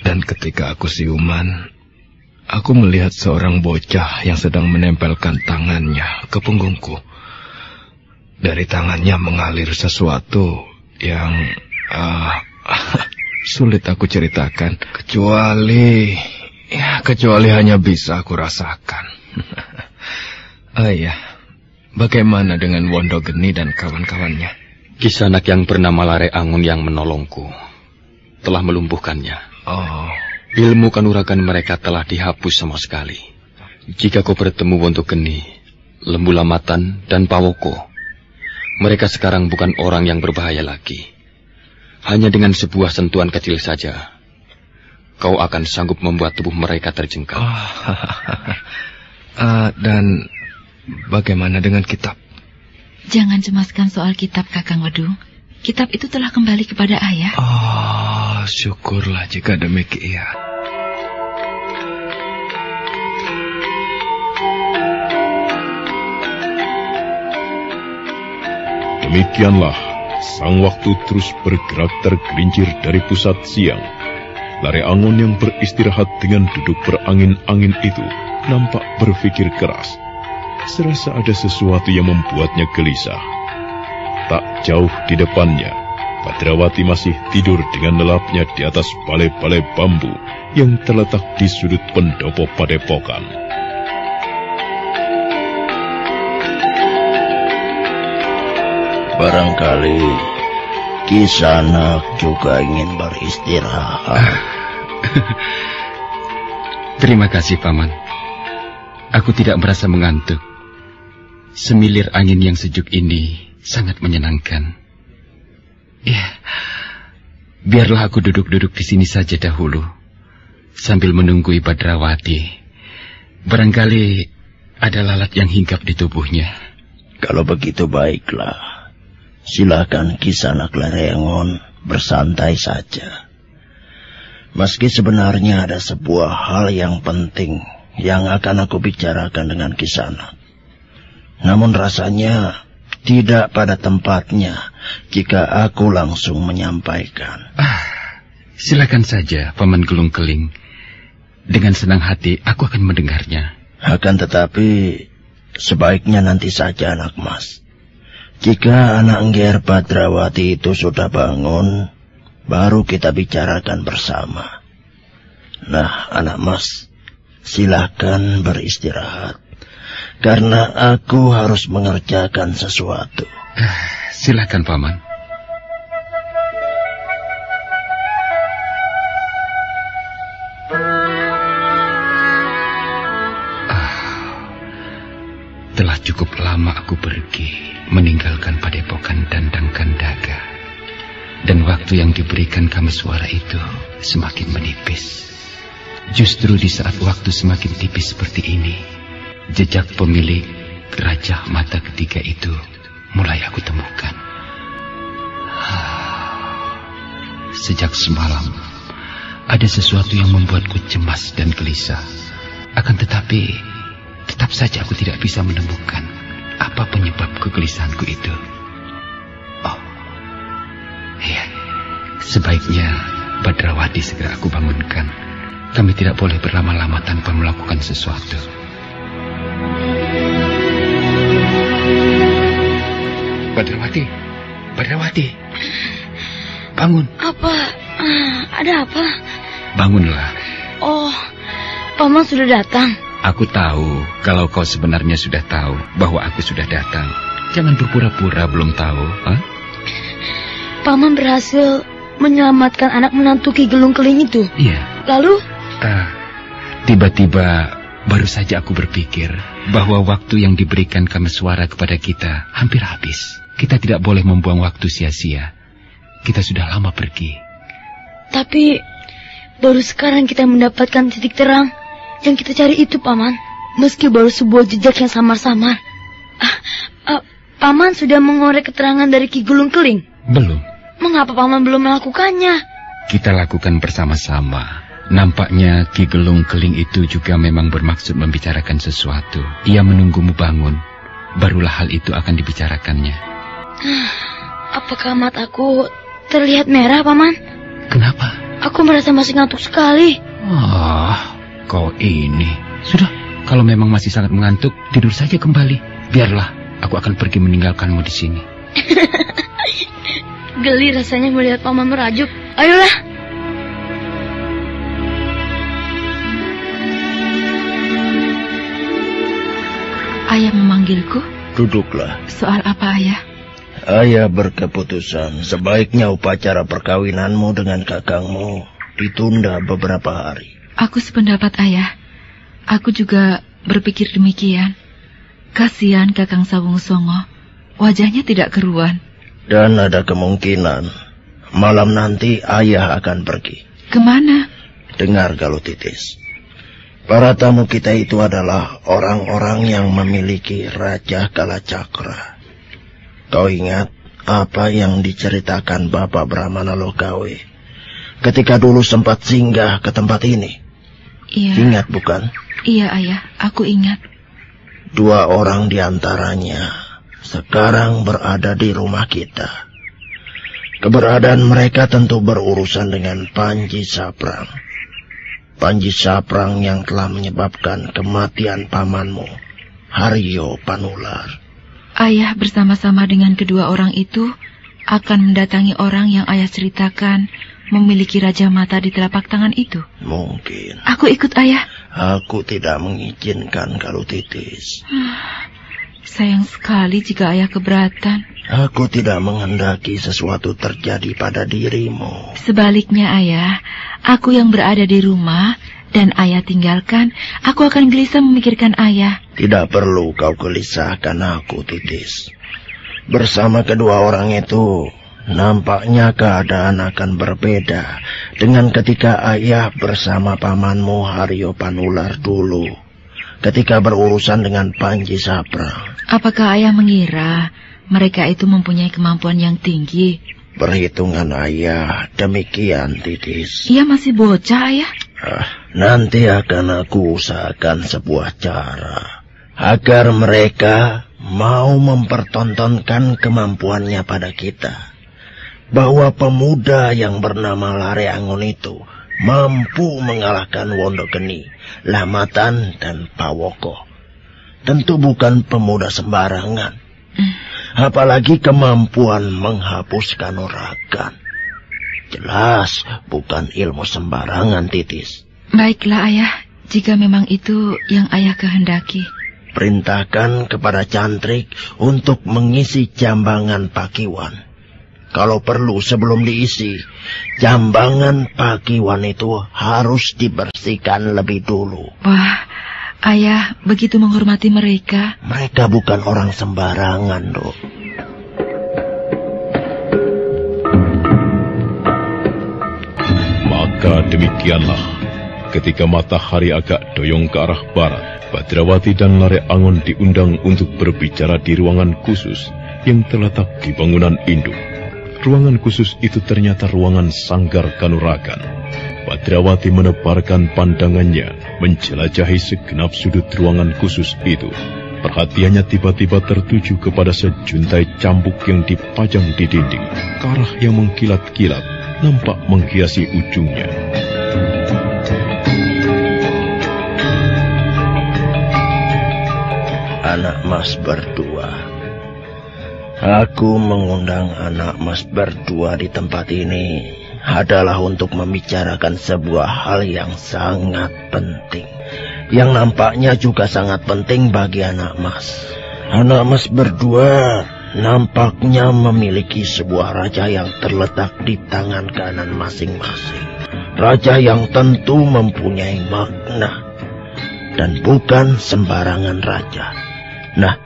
Dan ketika aku siuman, aku melihat seorang bocah yang sedang menempelkan tangannya ke punggungku. Dari tangannya mengalir sesuatu yang sulit aku ceritakan, kecuali hanya bisa aku rasakan. Iya, bagaimana dengan Wondo Geni dan kawan-kawannya? Kisanak yang bernama Lare Angon yang menolongku telah melumpuhkannya. Ilmu kanuragan mereka telah dihapus sama sekali. Jika kau bertemu Wondo Geni, Lembu Lamatan, dan Pawoko, mereka sekarang bukan orang yang berbahaya lagi. Hanya dengan sebuah sentuhan kecil saja, kau akan sanggup membuat tubuh mereka terjengkal. Dan bagaimana dengan kitab? Jangan cemaskan soal kitab, Kakang Wedung. Kitab itu telah kembali kepada ayah. Syukurlah jika demikian. Demikianlah, sang waktu terus bergerak tergelincir dari pusat siang. Lare Angon yang beristirahat dengan duduk berangin-angin itu nampak berpikir keras. Serasa ada sesuatu yang membuatnya gelisah. Tak jauh di depannya, Badrawati masih tidur dengan lelapnya di atas balai-balai bambu yang terletak di sudut pendopo padepokan. Barangkali Kisanak juga ingin beristirahat. Terima kasih, Paman. Aku tidak merasa mengantuk. Semilir angin yang sejuk ini sangat menyenangkan. Ya, biarlah aku duduk-duduk di sini saja dahulu, sambil menunggu Badrawati. Barangkali ada lalat yang hinggap di tubuhnya. Kalau begitu baiklah. Silakan Kisanak Lare Angon bersantai saja. Meski sebenarnya ada sebuah hal yang penting yang akan aku bicarakan dengan Kisanak. Namun rasanya tidak pada tempatnya jika aku langsung menyampaikan. Silakan saja, Paman Gelung Keling. Dengan senang hati aku akan mendengarnya. Akan tetapi sebaiknya nanti saja, anak mas. Jika anak Ngger Badrawati itu sudah bangun, baru kita bicarakan bersama. Nah, anak mas, silakan beristirahat. Karena aku harus mengerjakan sesuatu. Silakan, Paman. Telah cukup lama aku pergi, meninggalkan padepokan Dandang Kandaga. Dan waktu yang diberikan Kameswara itu semakin menipis. Justru di saat waktu semakin tipis seperti ini, jejak pemilik Raja Mata Ketiga itu mulai aku temukan. Sejak semalam, ada sesuatu yang membuatku cemas dan gelisah. Akan tetapi, tetap saja aku tidak bisa menemukan apa penyebab kegelisahanku itu. Oh, iya, sebaiknya Badrawati segera aku bangunkan. Kami tidak boleh berlama-lama tanpa melakukan sesuatu. Badrawati, Badrawati, bangun. Apa? Ada apa? Bangunlah. Oh, Paman sudah datang. Aku tahu kalau kau sebenarnya sudah tahu bahwa aku sudah datang. Jangan berpura-pura belum tahu. Paman berhasil menyelamatkan anak menantu Ki Gelung Keling itu. Iya. Lalu? Tiba-tiba baru saja aku berpikir bahwa waktu yang diberikan Kameswara kepada kita hampir habis. Kita tidak boleh membuang waktu sia-sia. Kita sudah lama pergi. Tapi baru sekarang kita mendapatkan titik terang yang kita cari itu, Paman. Meski baru sebuah jejak yang samar-samar. Paman sudah mengorek keterangan dari Ki Gelung Keling? Belum. Mengapa Paman belum melakukannya? Kita lakukan bersama-sama. Nampaknya Ki Gelung Keling itu juga memang bermaksud membicarakan sesuatu. Ia menunggumu bangun. Barulah hal itu akan dibicarakannya. Apakah mataku terlihat merah, Paman? Kenapa? Aku merasa masih ngantuk sekali. Kau ini. Sudah, kalau memang masih sangat mengantuk, tidur saja kembali. Biarlah, aku akan pergi meninggalkanmu di sini. Geli rasanya melihat Paman merajuk. Ayolah. Ayah memanggilku? Duduklah. Soal apa, Ayah? Ayah berkeputusan sebaiknya upacara perkawinanmu dengan kakangmu ditunda beberapa hari. Aku sependapat, Ayah. Aku juga berpikir demikian. Kasihan Kakang Sawung Songo. Wajahnya tidak keruan. Dan ada kemungkinan malam nanti ayah akan pergi. Kemana? Dengar, Galutitis. Para tamu kita itu adalah orang-orang yang memiliki Raja Kalacakra. Kau ingat apa yang diceritakan Bapak Brahmana Lokawe ketika dulu sempat singgah ke tempat ini? Iya. Ingat bukan? Iya, Ayah. Aku ingat. 2 orang di antaranya sekarang berada di rumah kita. Keberadaan mereka tentu berurusan dengan Panji Saprang. Panji Saprang yang telah menyebabkan kematian pamanmu, Haryo Panular. Ayah bersama-sama dengan kedua orang itu akan mendatangi orang yang ayah ceritakan memiliki Raja Mata di telapak tangan itu. Mungkin. Aku ikut, Ayah. Aku tidak mengizinkan Galutitis. Sayang sekali jika ayah keberatan. Aku tidak menghendaki sesuatu terjadi pada dirimu. Sebaliknya, Ayah. Aku yang berada di rumah dan ayah tinggalkan, aku akan gelisah memikirkan ayah. Tidak perlu kau gelisahkan aku, Titis. Bersama kedua orang itu, nampaknya keadaan akan berbeda dengan ketika ayah bersama pamanmu Haryo Panular dulu, ketika berurusan dengan Panji Saprang. Apakah ayah mengira mereka itu mempunyai kemampuan yang tinggi? Perhitungan ayah demikian, Titis. Ia masih bocah, Ayah. Nanti akan aku usahakan sebuah cara agar mereka mau mempertontonkan kemampuannya pada kita, bahwa pemuda yang bernama Lare Angon itu mampu mengalahkan Wondogeni, Lamatan, dan Pawoko. Tentu bukan pemuda sembarangan. Apalagi kemampuan menghapus kanuragan. Jelas bukan ilmu sembarangan, Titis. Baiklah, Ayah, jika memang itu yang Ayah kehendaki. Perintahkan kepada Cantrik untuk mengisi jambangan Pakiwan. Kalau perlu sebelum diisi, jambangan Pakiwan itu harus dibersihkan lebih dulu. Wah, Ayah begitu menghormati mereka. Mereka bukan orang sembarangan, Dok. Maka demikianlah, ketika matahari agak doyong ke arah barat, Badrawati dan Lare Angon diundang untuk berbicara di ruangan khusus yang terletak di bangunan induk. Ruangan khusus itu ternyata ruangan sanggar kanuragan. Badrawati menebarkan pandangannya, menjelajahi segenap sudut ruangan khusus itu. Perhatiannya tiba-tiba tertuju kepada sejuntai cambuk yang dipajang di dinding. Karah yang mengkilat-kilat nampak menghiasi ujungnya. Anak Mas berdua. Aku mengundang anak Mas berdua di tempat ini adalah untuk membicarakan sebuah hal yang sangat penting, yang nampaknya juga sangat penting bagi anak Mas. Anak Mas berdua nampaknya memiliki sebuah raja yang terletak di tangan kanan masing-masing. Raja yang tentu mempunyai makna dan bukan sembarangan raja. Nah,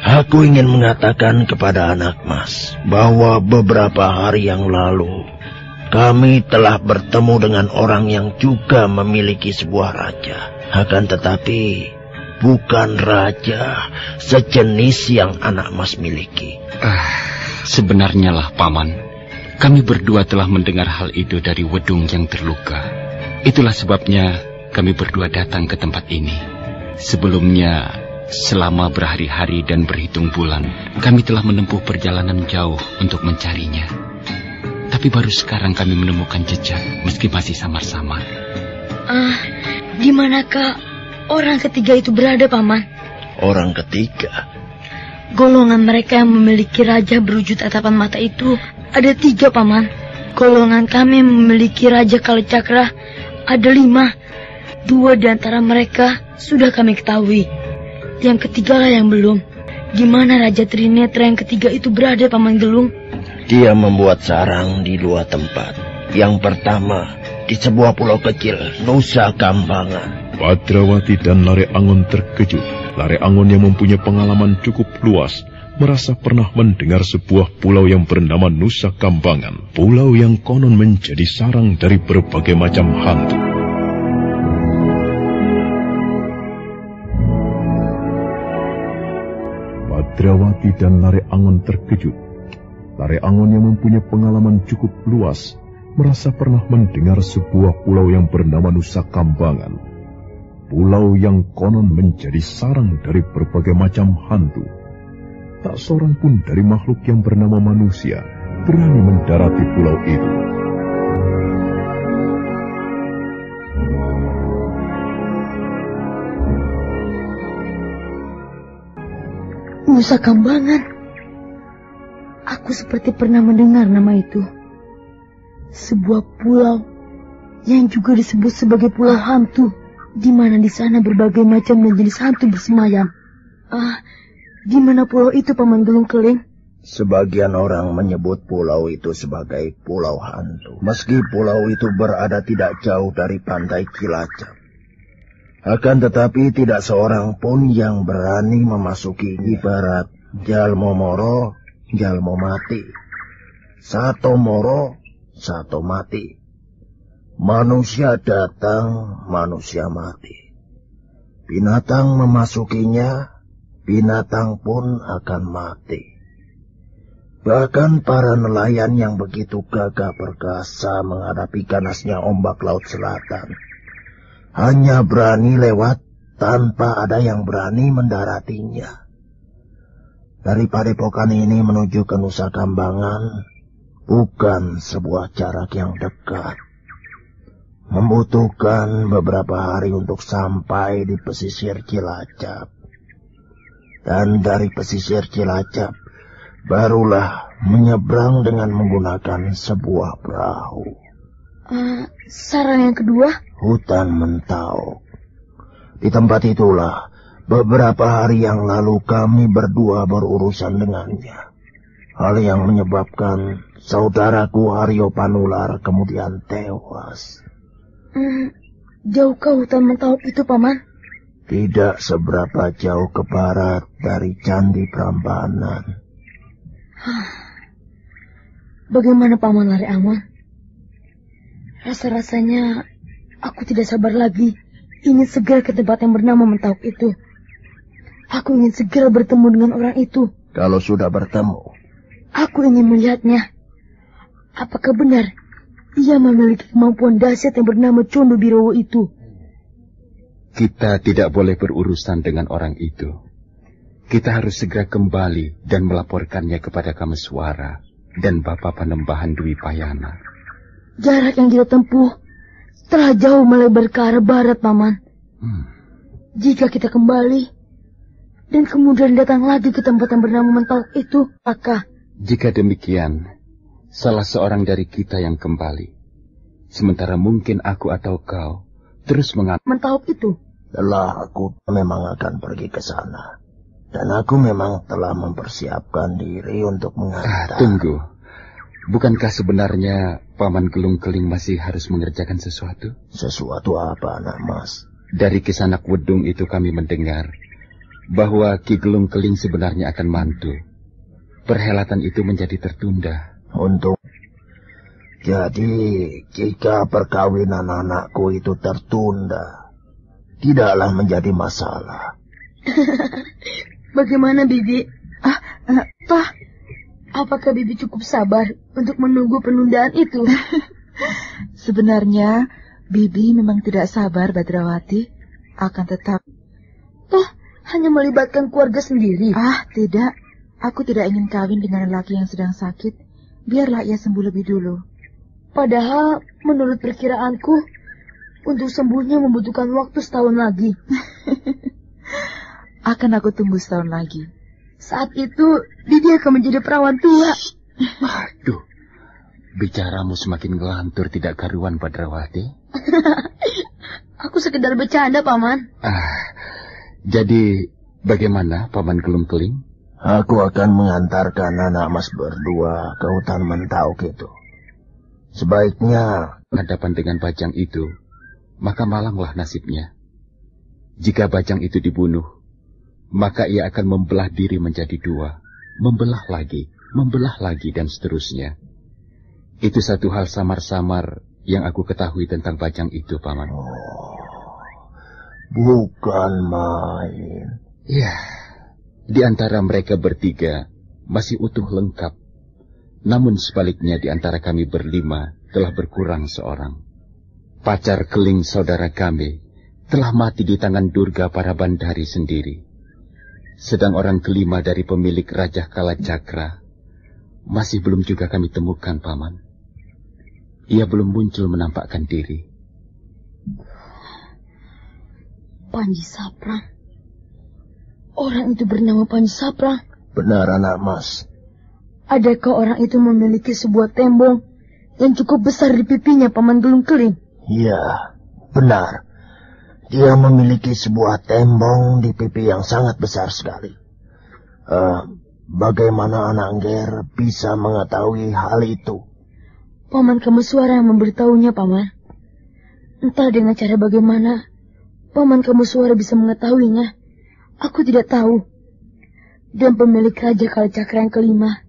aku ingin mengatakan kepada anak Mas bahwa beberapa hari yang lalu kami telah bertemu dengan orang yang juga memiliki sebuah raja. Akan tetapi bukan raja sejenis yang anak Mas miliki. Sebenarnya lah, Paman, kami berdua telah mendengar hal itu dari Wedung yang terluka. Itulah sebabnya kami berdua datang ke tempat ini. Sebelumnya, selama berhari-hari dan berhitung bulan, kami telah menempuh perjalanan jauh untuk mencarinya. Tapi baru sekarang kami menemukan jejak, meski masih samar-samar. Di manakah orang ketiga itu berada, Paman? Orang ketiga? Golongan mereka yang memiliki raja berwujud tatapan mata itu ada 3, Paman. Golongan kami memiliki raja Kalacakra ada 5. 2 di antara mereka sudah kami ketahui. Yang ketiga lah yang belum. Di mana Raja Trinetra yang ketiga itu berada, Paman Gelung? Dia membuat sarang di 2 tempat. Yang pertama, di sebuah pulau kecil, Nusa Kambangan. Badrawati dan Lare Angon terkejut. Lare Angon yang mempunyai pengalaman cukup luas, merasa pernah mendengar sebuah pulau yang bernama Nusa Kambangan. Pulau yang konon menjadi sarang dari berbagai macam hantu. Badrawati dan Lare Angon terkejut. Lare Angon yang mempunyai pengalaman cukup luas, merasa pernah mendengar sebuah pulau yang bernama Nusa Kambangan. Pulau yang konon menjadi sarang dari berbagai macam hantu. Tak seorang pun dari makhluk yang bernama manusia berani mendarati pulau itu. Nusa Kambangan. Aku seperti pernah mendengar nama itu. Sebuah pulau yang juga disebut sebagai pulau hantu, di mana di sana berbagai macam jenis hantu bersemayam. Di mana pulau itu, Paman Gelung Keling? Sebagian orang menyebut pulau itu sebagai pulau hantu, meski pulau itu berada tidak jauh dari pantai Cilacap. Akan tetapi tidak seorang pun yang berani memasuki. Ibarat jalmo moro, jalmo mati. Sato moro, sato mati. Manusia datang, manusia mati. Binatang memasukinya, binatang pun akan mati. Bahkan para nelayan yang begitu gagah perkasa menghadapi ganasnya ombak laut selatan hanya berani lewat tanpa ada yang berani mendaratinya. Dari padepokan ini menuju ke Nusa Kambangan bukan sebuah jarak yang dekat. Membutuhkan beberapa hari untuk sampai di pesisir Cilacap. Dan dari pesisir Cilacap barulah menyeberang dengan menggunakan sebuah perahu. Saran yang kedua? Hutan Mentau. Di tempat itulah beberapa hari yang lalu kami berdua berurusan dengannya. Hal yang menyebabkan saudaraku Haryo Panular kemudian tewas. Jauhkah hutan Mentau itu, Paman? Tidak seberapa jauh ke barat dari Candi Prambanan. Bagaimana Paman Lare Angon? Rasa-rasanya aku tidak sabar lagi ingin segera ke tempat yang bernama Mentau itu. Aku ingin segera bertemu dengan orang itu. Kalau sudah bertemu, aku ingin melihatnya. Apakah benar ia memiliki kemampuan dahsyat yang bernama Condo Birowo itu? Kita tidak boleh berurusan dengan orang itu. Kita harus segera kembali dan melaporkannya kepada Kameswara dan Bapak Panembahan Dwi Payana. Jarak yang kita tempuh telah jauh melebar ke arah barat, Paman. Jika kita kembali dan kemudian datang lagi ke tempat yang bernama Mentau itu, maka... Jika demikian, salah seorang dari kita yang kembali. Sementara mungkin aku atau kau terus Mentau itu. Telah aku memang akan pergi ke sana. Dan aku memang telah mempersiapkan diri untuk mengantar. Tunggu. Bukankah sebenarnya Paman Gelung Keling masih harus mengerjakan sesuatu? Sesuatu apa, anak mas? Dari Kisanak Wedung itu kami mendengar bahwa Ki Gelung Keling sebenarnya akan mantu. Perhelatan itu menjadi tertunda. Jadi, jika perkawinan anakku itu tertunda, tidaklah menjadi masalah. Bagaimana, Bibi? Pak, apakah Bibi cukup sabar untuk menunggu penundaan itu? Sebenarnya, Bibi memang tidak sabar, Badrawati. Akan tetap... Toh, hanya melibatkan keluarga sendiri? Tidak. Aku tidak ingin kawin dengan lelaki yang sedang sakit. Biarlah ia sembuh lebih dulu. Padahal, menurut perkiraanku, untuk sembuhnya membutuhkan waktu setahun lagi. Akan aku tunggu setahun lagi. Saat itu, Bibi akan menjadi perawan tua. Aduh, bicaramu semakin ngelantur tidak karuan, Badrawati. Aku sekedar bercanda, Paman. Jadi, bagaimana, Paman Gelung Keling? Aku akan mengantarkan anak mas berdua ke hutan Mentau itu. Sebaiknya... Hadapan dengan bajang itu, maka malanglah nasibnya. Jika bajang itu dibunuh, maka ia akan membelah diri menjadi dua, membelah lagi, dan seterusnya. Itu satu hal samar-samar yang aku ketahui tentang bajang itu, Paman. Bukan main. Ya, di antara mereka bertiga masih utuh lengkap. Namun sebaliknya di antara kami berlima telah berkurang seorang. Pacar Keling saudara kami telah mati di tangan Durga Parabandari sendiri. Sedang orang kelima dari pemilik Raja Kalacakra masih belum juga kami temukan, Paman. Ia belum muncul menampakkan diri. Panji Saprang. Orang itu bernama Panji Saprang. Benar, anak mas. Adakah orang itu memiliki sebuah tembong yang cukup besar di pipinya, Paman Gelung Keling? Iya, benar. Dia memiliki sebuah tembong di pipi yang sangat besar sekali. Bagaimana anak Angger bisa mengetahui hal itu? Paman Kameswara yang memberitahunya, Paman. Entah dengan cara bagaimana Paman Kameswara bisa mengetahuinya. Aku tidak tahu. Dan pemilik Raja Kalacakra yang kelima,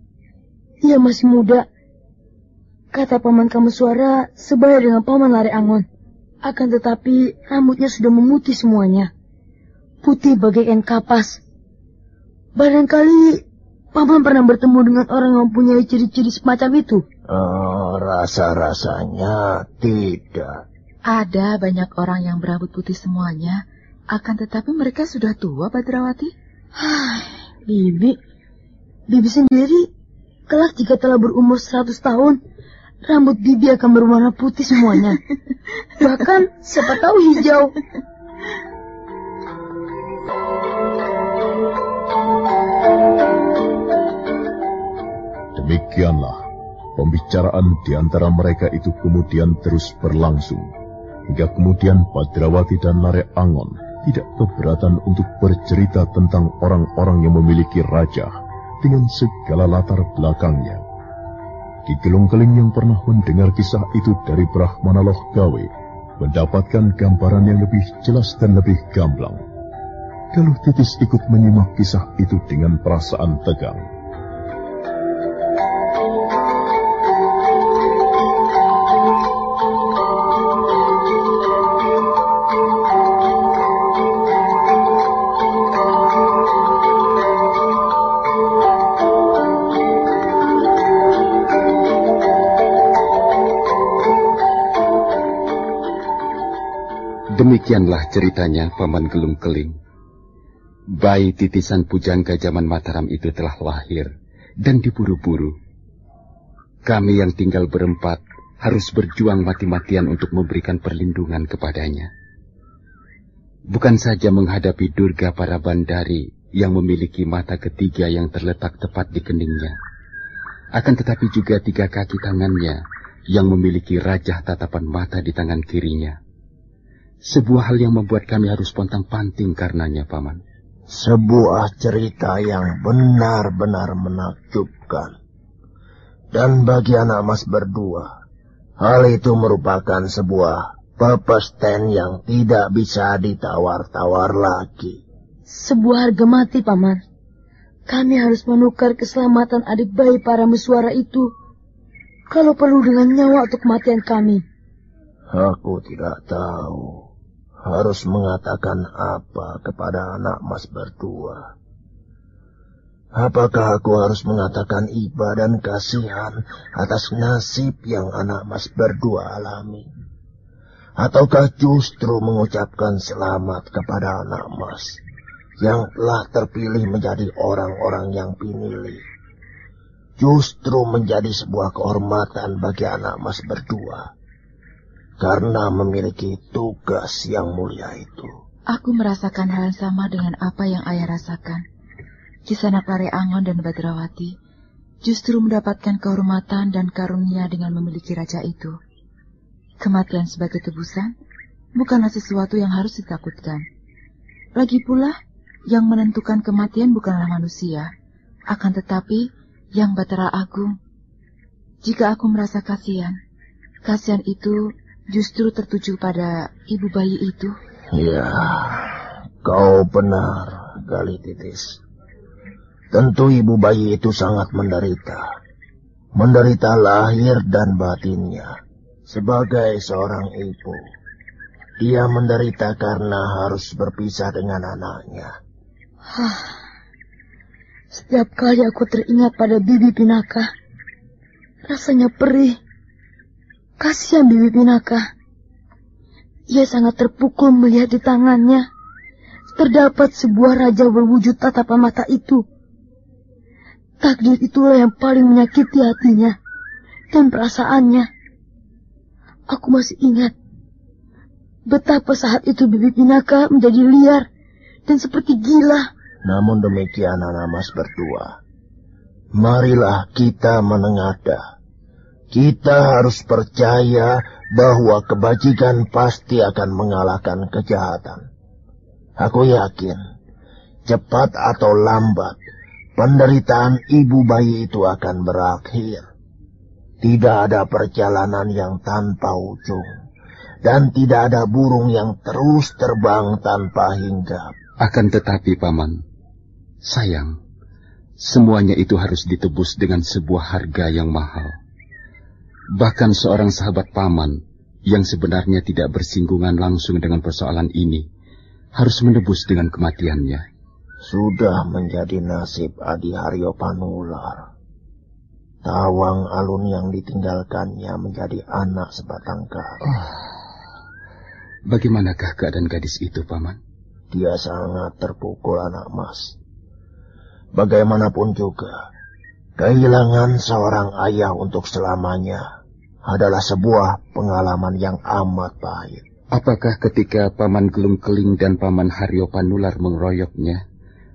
ia masih muda. Kata Paman Kameswara sebaya dengan Paman Lare Angon. Akan tetapi rambutnya sudah memutih semuanya. Putih bagai kain kapas. Barangkali Paman pernah bertemu dengan orang yang mempunyai ciri-ciri semacam itu? Rasa-rasanya tidak. Ada banyak orang yang berambut putih semuanya, akan tetapi mereka sudah tua, Badrawati. Bibi sendiri, kelak jika telah berumur 100 tahun, rambut Bibi akan berwarna putih semuanya. Bahkan siapa tahu hijau. Demikianlah pembicaraan di antara mereka itu kemudian terus berlangsung, hingga kemudian Badrawati dan Lare Angon tidak keberatan untuk bercerita tentang orang-orang yang memiliki raja dengan segala latar belakangnya. Ki Gelung Keling yang pernah mendengar kisah itu dari Brahmana Loh Gawe mendapatkan gambaran yang lebih jelas dan lebih gamblang. Galuh Titis ikut menyimak kisah itu dengan perasaan tegang. Demikianlah ceritanya, Paman Gelung Keling. Bayi titisan pujangga zaman Mataram itu telah lahir dan diburu-buru. Kami yang tinggal berempat harus berjuang mati-matian untuk memberikan perlindungan kepadanya. Bukan saja menghadapi Durga para Bandari yang memiliki mata ketiga yang terletak tepat di keningnya, akan tetapi juga 3 kaki tangannya yang memiliki rajah tatapan mata di tangan kirinya. Sebuah hal yang membuat kami harus pontang-panting karenanya, Paman. Sebuah cerita yang benar-benar menakjubkan. Dan bagi anak mas berdua, hal itu merupakan sebuah pepesten yang tidak bisa ditawar-tawar lagi. Sebuah harga mati, Paman. Kami harus menukar keselamatan adik bayi para mesuara itu, kalau perlu dengan nyawa untuk kematian kami. Aku tidak tahu harus mengatakan apa kepada anak mas berdua. Apakah aku harus mengatakan iba dan kasihan atas nasib yang anak mas berdua alami? Ataukah justru mengucapkan selamat kepada anak mas yang telah terpilih menjadi orang-orang yang pinilih? Justru menjadi sebuah kehormatan bagi anak mas berdua, karena memiliki tugas yang mulia itu. Aku merasakan hal yang sama dengan apa yang ayah rasakan. Kisanak Lare Angon dan Badrawati justru mendapatkan kehormatan dan karunia dengan memiliki raja itu. Kematian sebagai tebusan bukanlah sesuatu yang harus ditakutkan. Lagi pula, yang menentukan kematian bukanlah manusia, akan tetapi yang Batara Agung. Jika aku merasa kasihan itu justru tertuju pada ibu bayi itu. Ya, kau benar, Gali Titis. Tentu ibu bayi itu sangat menderita. Menderita lahir dan batinnya. Sebagai seorang ibu, dia menderita karena harus berpisah dengan anaknya. Setiap kali aku teringat pada Bibi Pinaka, rasanya perih. Kasihan Bibi Pinaka. Ia sangat terpukul melihat di tangannya terdapat sebuah raja berwujud tatapan mata itu. Takdir itulah yang paling menyakiti hatinya dan perasaannya. Aku masih ingat betapa saat itu Bibi Pinaka menjadi liar dan seperti gila. Namun demikian anak mas berdua, marilah kita menengadah. Kita harus percaya bahwa kebajikan pasti akan mengalahkan kejahatan. Aku yakin, cepat atau lambat, penderitaan ibu bayi itu akan berakhir. Tidak ada perjalanan yang tanpa ujung, dan tidak ada burung yang terus terbang tanpa hinggap. Akan tetapi, Paman, sayang, semuanya itu harus ditebus dengan sebuah harga yang mahal. Bahkan seorang sahabat Paman yang sebenarnya tidak bersinggungan langsung dengan persoalan ini harus menebus dengan kematiannya. sudah menjadi nasib Adi Haryo Panular. Tawang Alun yang ditinggalkannya menjadi anak sebatang kara. Bagaimanakah keadaan gadis itu, Paman? Dia sangat terpukul, anak mas. Bagaimanapun juga, kehilangan seorang ayah untuk selamanya adalah sebuah pengalaman yang amat pahit. Apakah ketika Paman Gelung Keling dan Paman Haryo Panular mengeroyoknya,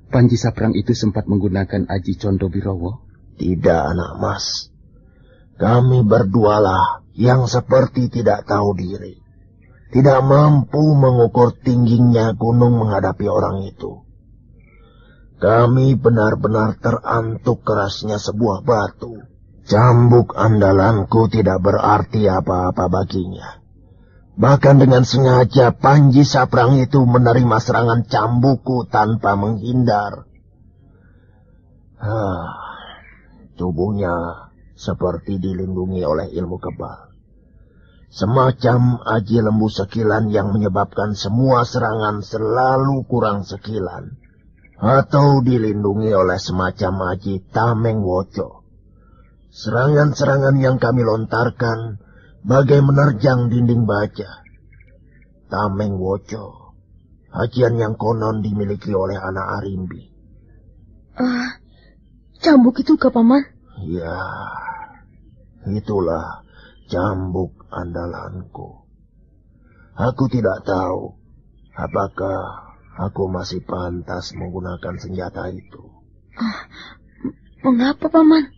Panji Saprang itu sempat menggunakan Aji Condo Birowo? Tidak, anak mas. Kami berdualah yang seperti tidak tahu diri. Tidak mampu mengukur tingginya gunung menghadapi orang itu. Kami benar-benar terantuk kerasnya sebuah batu. Cambuk andalanku tidak berarti apa-apa baginya. Bahkan dengan sengaja Panji Saprang itu menerima serangan cambukku tanpa menghindar. Tubuhnya seperti dilindungi oleh ilmu kebal. Semacam aji lembu sekilan yang menyebabkan semua serangan selalu kurang sekilan. Atau dilindungi oleh semacam aji tameng woco. Serangan-serangan yang kami lontarkan bagai menerjang dinding baja. Tameng woco, ajian yang konon dimiliki oleh anak Arimbi. Cambuk itu ke Paman? Ya, itulah cambuk andalanku. Aku tidak tahu apakah aku masih pantas menggunakan senjata itu. Mengapa, Paman?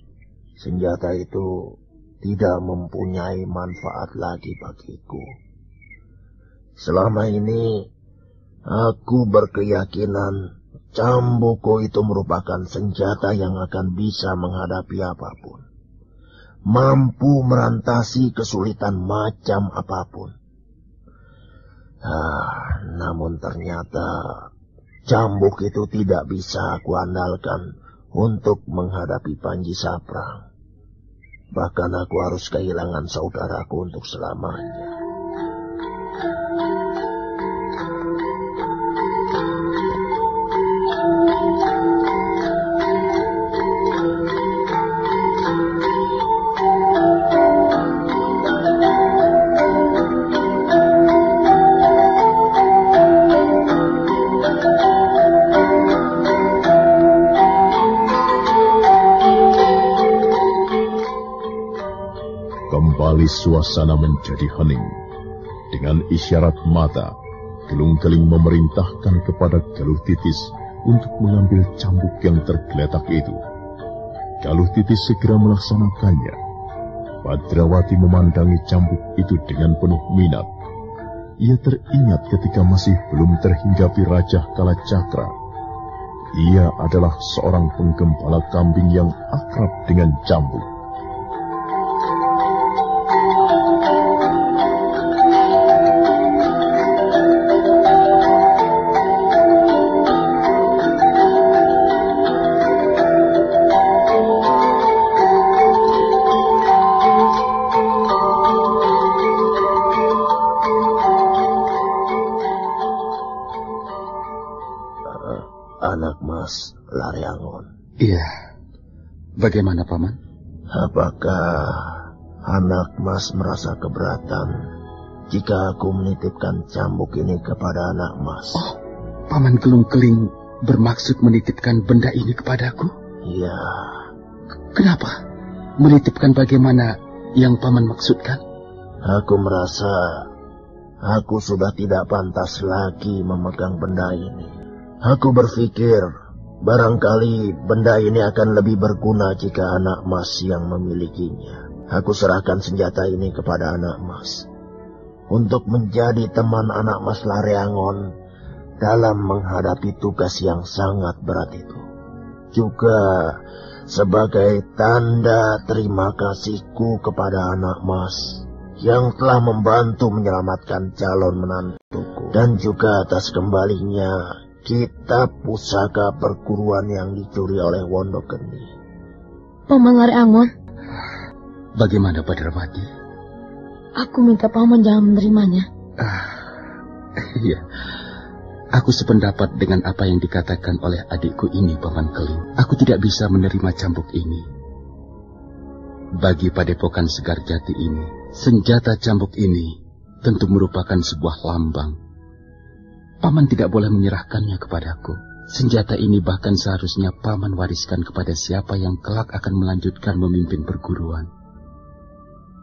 Senjata itu tidak mempunyai manfaat lagi bagiku. Selama ini, aku berkeyakinan cambukku itu merupakan senjata yang akan bisa menghadapi apapun. Mampu merantasi kesulitan macam apapun. Namun ternyata cambuk itu tidak bisa aku andalkan untuk menghadapi Panji Saprang. Bahkan aku harus kehilangan saudaraku untuk selamanya. Kembali suasana menjadi hening. Dengan isyarat mata, Gelung Keling memerintahkan kepada Galuh Titis untuk mengambil cambuk yang tergeletak itu. Galuh Titis segera melaksanakannya. Badrawati memandangi cambuk itu dengan penuh minat. Ia teringat ketika masih belum terhinggapi Raja Kalacakra. Ia adalah seorang penggembala kambing yang akrab dengan cambuk. Anak Mas Lareangon. Iya. Bagaimana, Paman? Apakah anak Mas merasa keberatan jika aku menitipkan cambuk ini kepada anak Mas? Oh, Paman Gelung Keling bermaksud menitipkan benda ini kepadaku? Iya. Kenapa? Menitipkan bagaimana yang Paman maksudkan? Aku merasa aku sudah tidak pantas lagi memegang benda ini. Aku berpikir, barangkali benda ini akan lebih berguna jika anak Mas yang memilikinya. Aku serahkan senjata ini kepada anak Mas, untuk menjadi teman anak Mas Lareangon dalam menghadapi tugas yang sangat berat itu. Juga sebagai tanda terima kasihku kepada anak Mas, yang telah membantu menyelamatkan calon menantuku, dan juga atas kembalinya kitab pusaka perguruan yang dicuri oleh Wondogeni. Paman Lareangon. Bagaimana, Badrawati? Aku minta Paman jangan menerimanya. Iya. Aku sependapat dengan apa yang dikatakan oleh adikku ini, Paman Keling. Aku tidak bisa menerima cambuk ini. Bagi padepokan Segar Jati ini, senjata cambuk ini tentu merupakan sebuah lambang. Paman tidak boleh menyerahkannya kepadaku. Senjata ini bahkan seharusnya Paman wariskan kepada siapa yang kelak akan melanjutkan memimpin perguruan.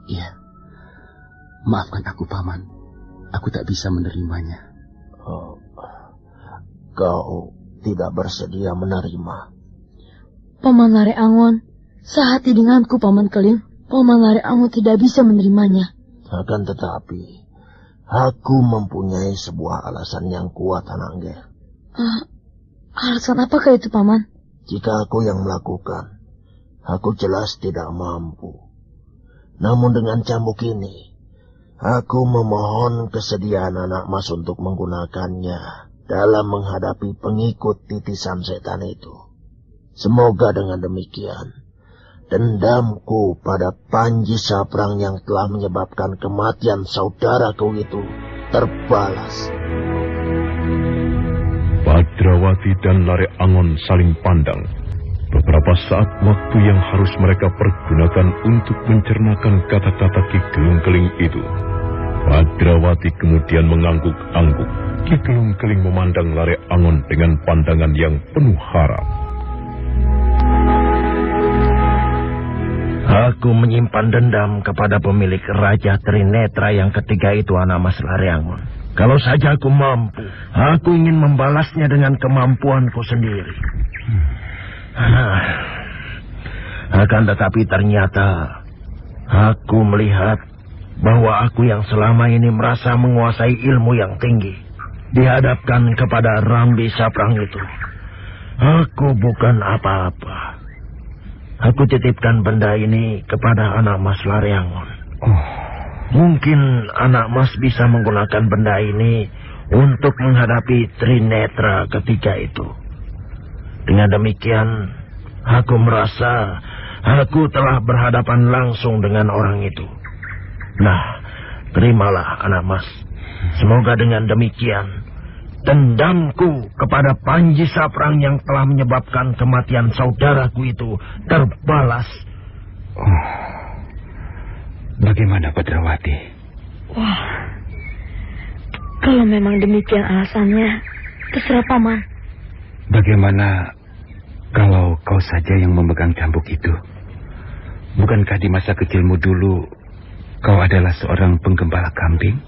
Iya, maafkan aku, Paman. Aku tak bisa menerimanya. Oh, kau tidak bersedia menerima. Paman Lare Angon, sehati denganku, Paman Keling. Paman Lare Angon tidak bisa menerimanya. Akan tetapi, aku mempunyai sebuah alasan yang kuat, Anangger. Alasan apakah itu, Paman? Jika aku yang melakukan, aku jelas tidak mampu. Namun dengan cambuk ini, aku memohon kesediaan anak mas untuk menggunakannya dalam menghadapi pengikut titisan setan itu. Semoga dengan demikian, dendamku pada Panji Saprang yang telah menyebabkan kematian saudaraku itu terbalas. Badrawati dan Lare Angon saling pandang. Beberapa saat waktu yang harus mereka pergunakan untuk mencernakan kata-kata Ki Gelung Keling itu. Badrawati kemudian mengangguk-angguk. Ki Gelung Keling memandang Lare Angon dengan pandangan yang penuh harap. Aku menyimpan dendam kepada pemilik Raja Trinetra yang ketiga itu, anak mas Lare Angon. Kalau saja aku mampu, aku ingin membalasnya dengan kemampuanku sendiri. Akan tetapi ternyata aku melihat bahwa aku yang selama ini merasa menguasai ilmu yang tinggi dihadapkan kepada Rambi Saprang itu. Aku bukan apa-apa. Aku titipkan benda ini kepada anak mas Lare Angon. Mungkin anak mas bisa menggunakan benda ini untuk menghadapi Trinetra ketiga itu. Dengan demikian, aku merasa aku telah berhadapan langsung dengan orang itu. Nah, terimalah anak mas. Semoga dengan demikian, dendamku kepada Panji Saprang yang telah menyebabkan kematian saudaraku itu terbalas. Bagaimana, Badrawati? Wah, kalau memang demikian alasannya, terserah Paman. Bagaimana kalau kau saja yang memegang cambuk itu? Bukankah di masa kecilmu dulu kau adalah seorang penggembala kambing?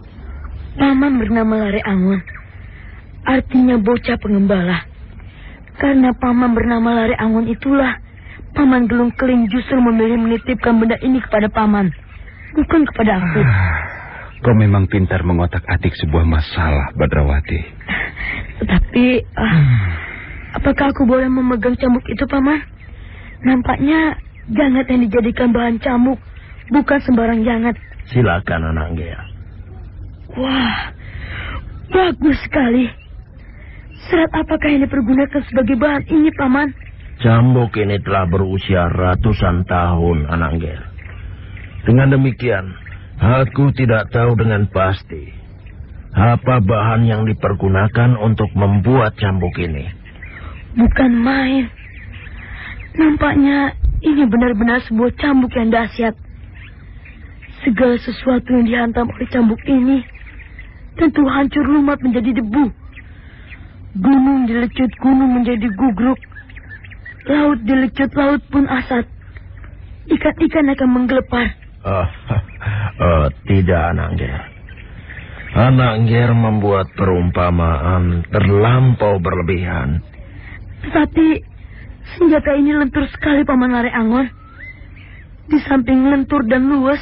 Paman bernama Lare Angon, artinya bocah pengembala. Karena Paman bernama Lare Angon itulah Paman Gelung Keling justru memilih menitipkan benda ini kepada Paman, bukan kepada aku. Kau memang pintar mengotak-atik sebuah masalah, Badrawati. Tetapi, apakah aku boleh memegang cambuk itu, Paman? Nampaknya jangat yang dijadikan bahan cambuk, bukan sembarang jangat. Silakan, Anangger. Wah, bagus sekali. Serat apakah yang dipergunakan sebagai bahan ini, Paman? Cambuk ini telah berusia ratusan tahun, Anangger. Dengan demikian, aku tidak tahu dengan pasti apa bahan yang dipergunakan untuk membuat cambuk ini. Bukan main. Nampaknya ini benar-benar sebuah cambuk yang dahsyat. Segala sesuatu yang dihantam oleh cambuk ini tentu hancur lumat menjadi debu. Gunung dilecut gunung menjadi gugruk. Laut dilecut laut pun asat. Ikan-ikan akan menggelepar. Tidak, Anangger. Anangger membuat perumpamaan terlampau berlebihan. Tetapi senjata ini lentur sekali, Paman Lare Angon. Di samping lentur dan luas,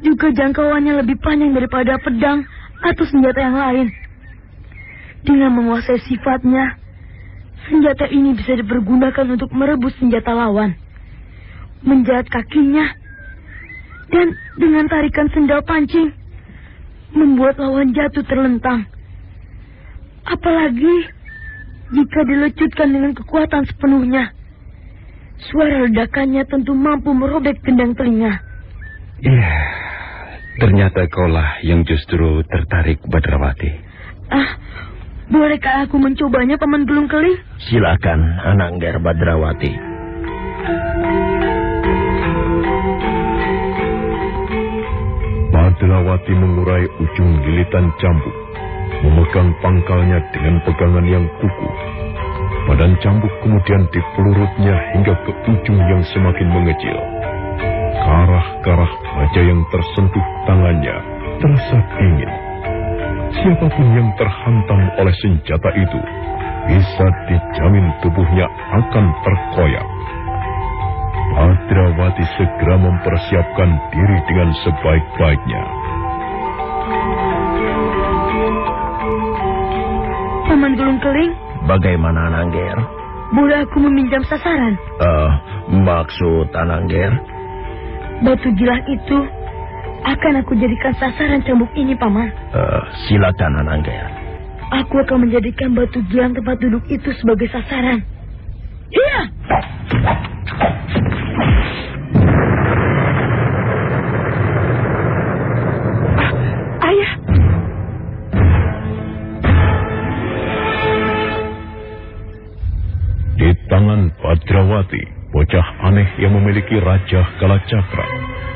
juga jangkauannya lebih panjang daripada pedang atau senjata yang lain. Dengan menguasai sifatnya, senjata ini bisa dipergunakan untuk merebut senjata lawan, menjerat kakinya, dan dengan tarikan sendal pancing, membuat lawan jatuh terlentang. Apalagi jika dilecutkan dengan kekuatan sepenuhnya, suara ledakannya tentu mampu merobek gendang telinga. Iya, ternyata kaulah yang justru tertarik, Badrawati. Bolehkah aku mencobanya, Paman Gelung Keling? Silakan, anak Ngger Badrawati. Badrawati mengurai ujung lilitan cambuk, memegang pangkalnya dengan pegangan yang kukuh. Badan cambuk kemudian dipelurutnya hingga ke ujung yang semakin mengecil. Karah-karah baja yang tersentuh tangannya terasa dingin. Siapapun yang terhantam oleh senjata itu, bisa dijamin tubuhnya akan terkoyak. Badrawati segera mempersiapkan diri dengan sebaik-baiknya. Paman Gelung Keling, Bagaimana, anak Ngger? boleh aku meminjam sasaran? Maksud anak Ngger? Batu gilang itu akan aku jadikan sasaran cambuk ini, Paman. Silakan, anak Ngger. Aku akan menjadikan batu gilang tempat duduk itu sebagai sasaran. Iya! Ayah! Di tangan Badrawati, bocah aneh yang memiliki Raja Kalacakra,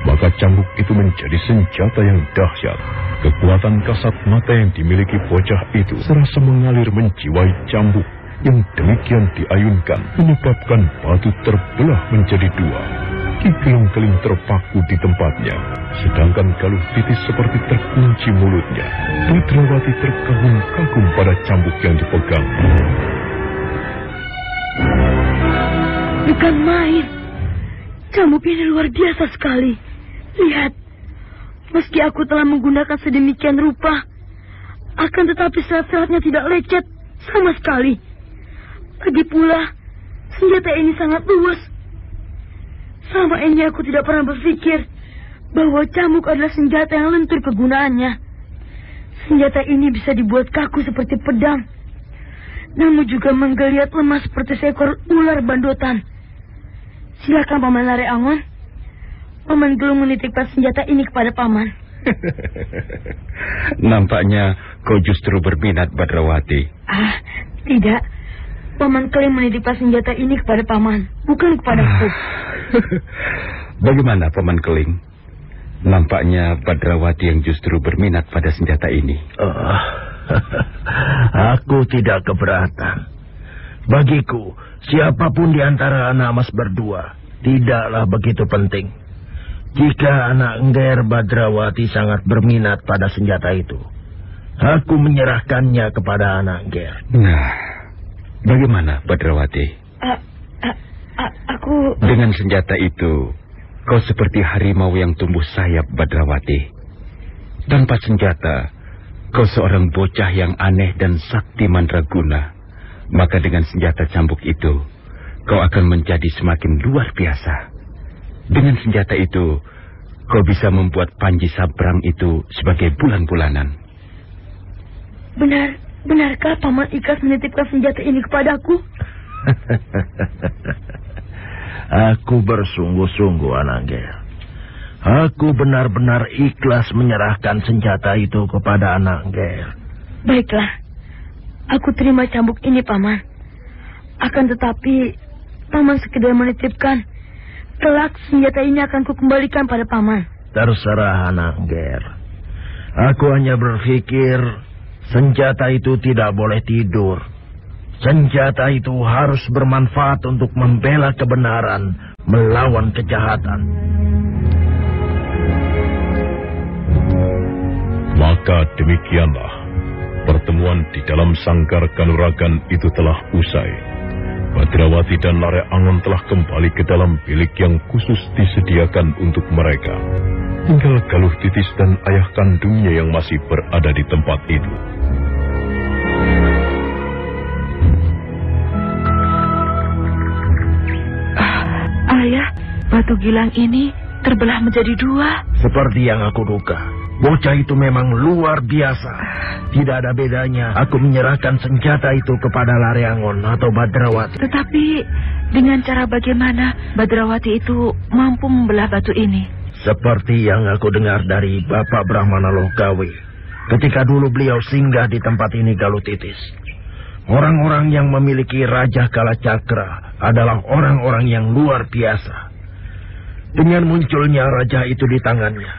maka cambuk itu menjadi senjata yang dahsyat. Kekuatan kasat mata yang dimiliki bocah itu serasa mengalir menjiwai cambuk yang demikian diayunkan, menyebabkan batu terbelah menjadi dua. Ki Gelung Keling terpaku di tempatnya, sedangkan Galuh Titis seperti terkunci mulutnya. Badrawati terkagum-kagum pada cambuk yang dipegang. Bukan main. Cambuk ini luar biasa sekali. Lihat. Meski aku telah menggunakan sedemikian rupa, akan tetapi serat-seratnya tidak lecet sama sekali. Lagi pula, senjata ini sangat luas. Selama ini aku tidak pernah berpikir bahwa cambuk adalah senjata yang lentur kegunaannya. Senjata ini bisa dibuat kaku seperti pedang, namun juga menggeliat lemah seperti seekor ular bandotan. Silakan, Paman Lare Angon. Paman Gelung menitipkan senjata ini kepada Paman. Nampaknya kau justru berminat, Badrawati. Tidak. Paman Keling menitipkan senjata ini kepada Paman, bukan kepadaku. Bagaimana, Paman Keling? Nampaknya Badrawati yang justru berminat pada senjata ini. Aku tidak keberatan. Bagiku, siapapun di antara anak mas berdua tidaklah begitu penting. Jika anak Ngger Badrawati sangat berminat pada senjata itu, aku menyerahkannya kepada anak Ngger. Nah, bagaimana, Badrawati? Aku... Dengan senjata itu, kau seperti harimau yang tumbuh sayap, Badrawati. Tanpa senjata, kau seorang bocah yang aneh dan sakti mandraguna. Maka dengan senjata cambuk itu, kau akan menjadi semakin luar biasa. Dengan senjata itu, kau bisa membuat Panji Sabrang itu sebagai bulan-bulanan. Benarkah Paman ikhlas menitipkan senjata ini kepadaku? Aku bersungguh-sungguh, anak Ngger. Aku benar-benar ikhlas menyerahkan senjata itu kepada anak Ngger. Baiklah, aku terima cambuk ini, Paman. Akan tetapi, Paman sekedar menitipkan, kelak senjata ini akan kukembalikan pada Paman. Terserah, anak Ngger. Aku hanya berpikir senjata itu tidak boleh tidur. Senjata itu harus bermanfaat untuk membela kebenaran, melawan kejahatan. Maka demikianlah, pertemuan di dalam sangkar Kanuragan itu telah usai. Badrawati dan Lare Angon telah kembali ke dalam bilik yang khusus disediakan untuk mereka. Tinggal Galuh Titis dan ayah kandungnya yang masih berada di tempat itu. Ayah, batu gilang ini terbelah menjadi dua. Seperti yang aku duga, bocah itu memang luar biasa. Tidak ada bedanya aku menyerahkan senjata itu kepada Lare Angon atau Badrawati. Tetapi dengan cara bagaimana Badrawati itu mampu membelah batu ini? Seperti yang aku dengar dari Bapak Brahmana Logawi ketika dulu beliau singgah di tempat ini, Galuh Titis. Orang-orang yang memiliki Raja Kalacakra adalah orang-orang yang luar biasa. Dengan munculnya raja itu di tangannya,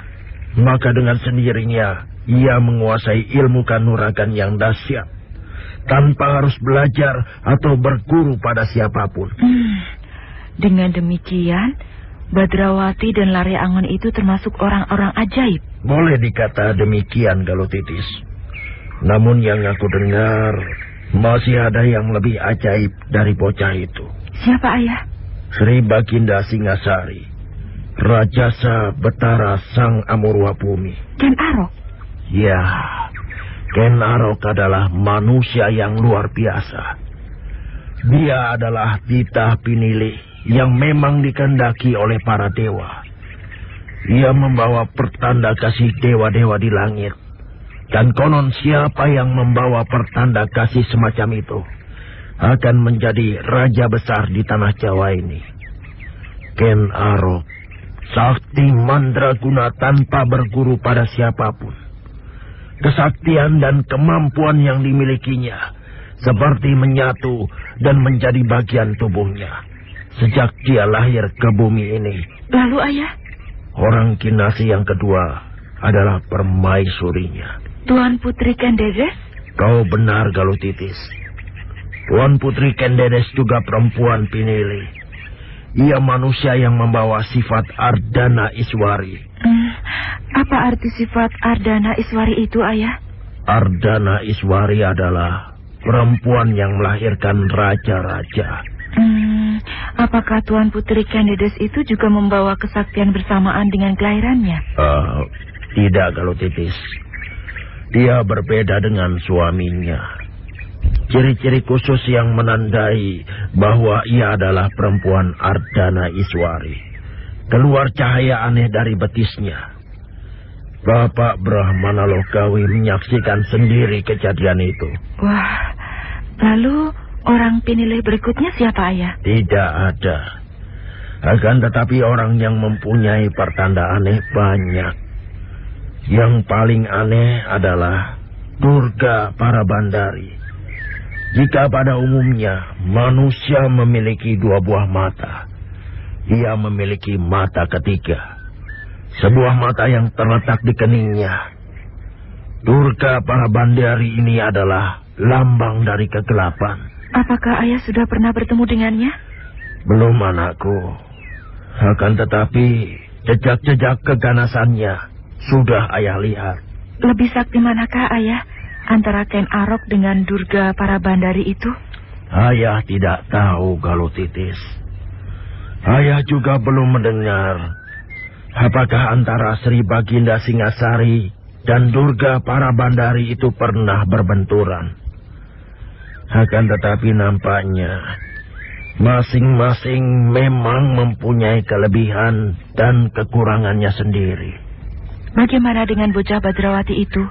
maka dengan sendirinya ia menguasai ilmu kanuragan yang dahsyat, tanpa harus belajar atau berguru pada siapapun. Dengan demikian, Badrawati dan Lare Angon itu termasuk orang-orang ajaib. Boleh dikata demikian, Galutitis. Namun yang aku dengar, masih ada yang lebih ajaib dari bocah itu. Siapa, Ayah? Sri Baginda Singasari, Rajasa Betara Sang Amurwa Bumi. Ken Arok? Ya, Ken Arok adalah manusia yang luar biasa. Dia adalah titah pinilih yang memang dikehendaki oleh para dewa. Ia membawa pertanda kasih dewa-dewa di langit. Dan konon siapa yang membawa pertanda kasih semacam itu akan menjadi raja besar di tanah Jawa ini. Ken Arok, sakti mandraguna tanpa berguru pada siapapun. Kesaktian dan kemampuan yang dimilikinya seperti menyatu dan menjadi bagian tubuhnya sejak dia lahir ke bumi ini. Lalu, Ayah? Orang Kinasi yang kedua adalah permaisurinya. Tuan Putri Kendedes? Kau benar, Galutitis. Tuan Putri Kendedes juga perempuan pinilih. Ia manusia yang membawa sifat Ardana Iswari. Apa arti sifat Ardana Iswari itu, Ayah? Ardana Iswari adalah perempuan yang melahirkan raja-raja. Apakah Tuan Putri Kendedes itu juga membawa kesaktian bersamaan dengan kelahirannya? Tidak, Galutitis. Dia berbeda dengan suaminya. Ciri-ciri khusus yang menandai bahwa ia adalah perempuan Ardana Iswari. Keluar cahaya aneh dari betisnya. Bapak Brahmana Lokawi menyaksikan sendiri kejadian itu. Wah, lalu orang pinilih berikutnya siapa, Ayah? Tidak ada. Akan tetapi orang yang mempunyai pertanda aneh banyak. Yang paling aneh adalah Durga Parabandari. Jika pada umumnya manusia memiliki dua buah mata, ia memiliki mata ketiga. Sebuah mata yang terletak di keningnya. Durga Parabandari ini adalah lambang dari kegelapan. Apakah Ayah sudah pernah bertemu dengannya? Belum, anakku. Akan tetapi jejak-jejak keganasannya sudah Ayah lihat. Lebih sakti manakah, Ayah, antara Ken Arok dengan Durga Parabandari itu? Ayah tidak tahu, Galutitis. Ayah juga belum mendengar apakah antara Sri Baginda Singasari dan Durga Parabandari itu pernah berbenturan. Akan tetapi nampaknya masing-masing memang mempunyai kelebihan dan kekurangannya sendiri. Bagaimana dengan bocah Badrawati itu?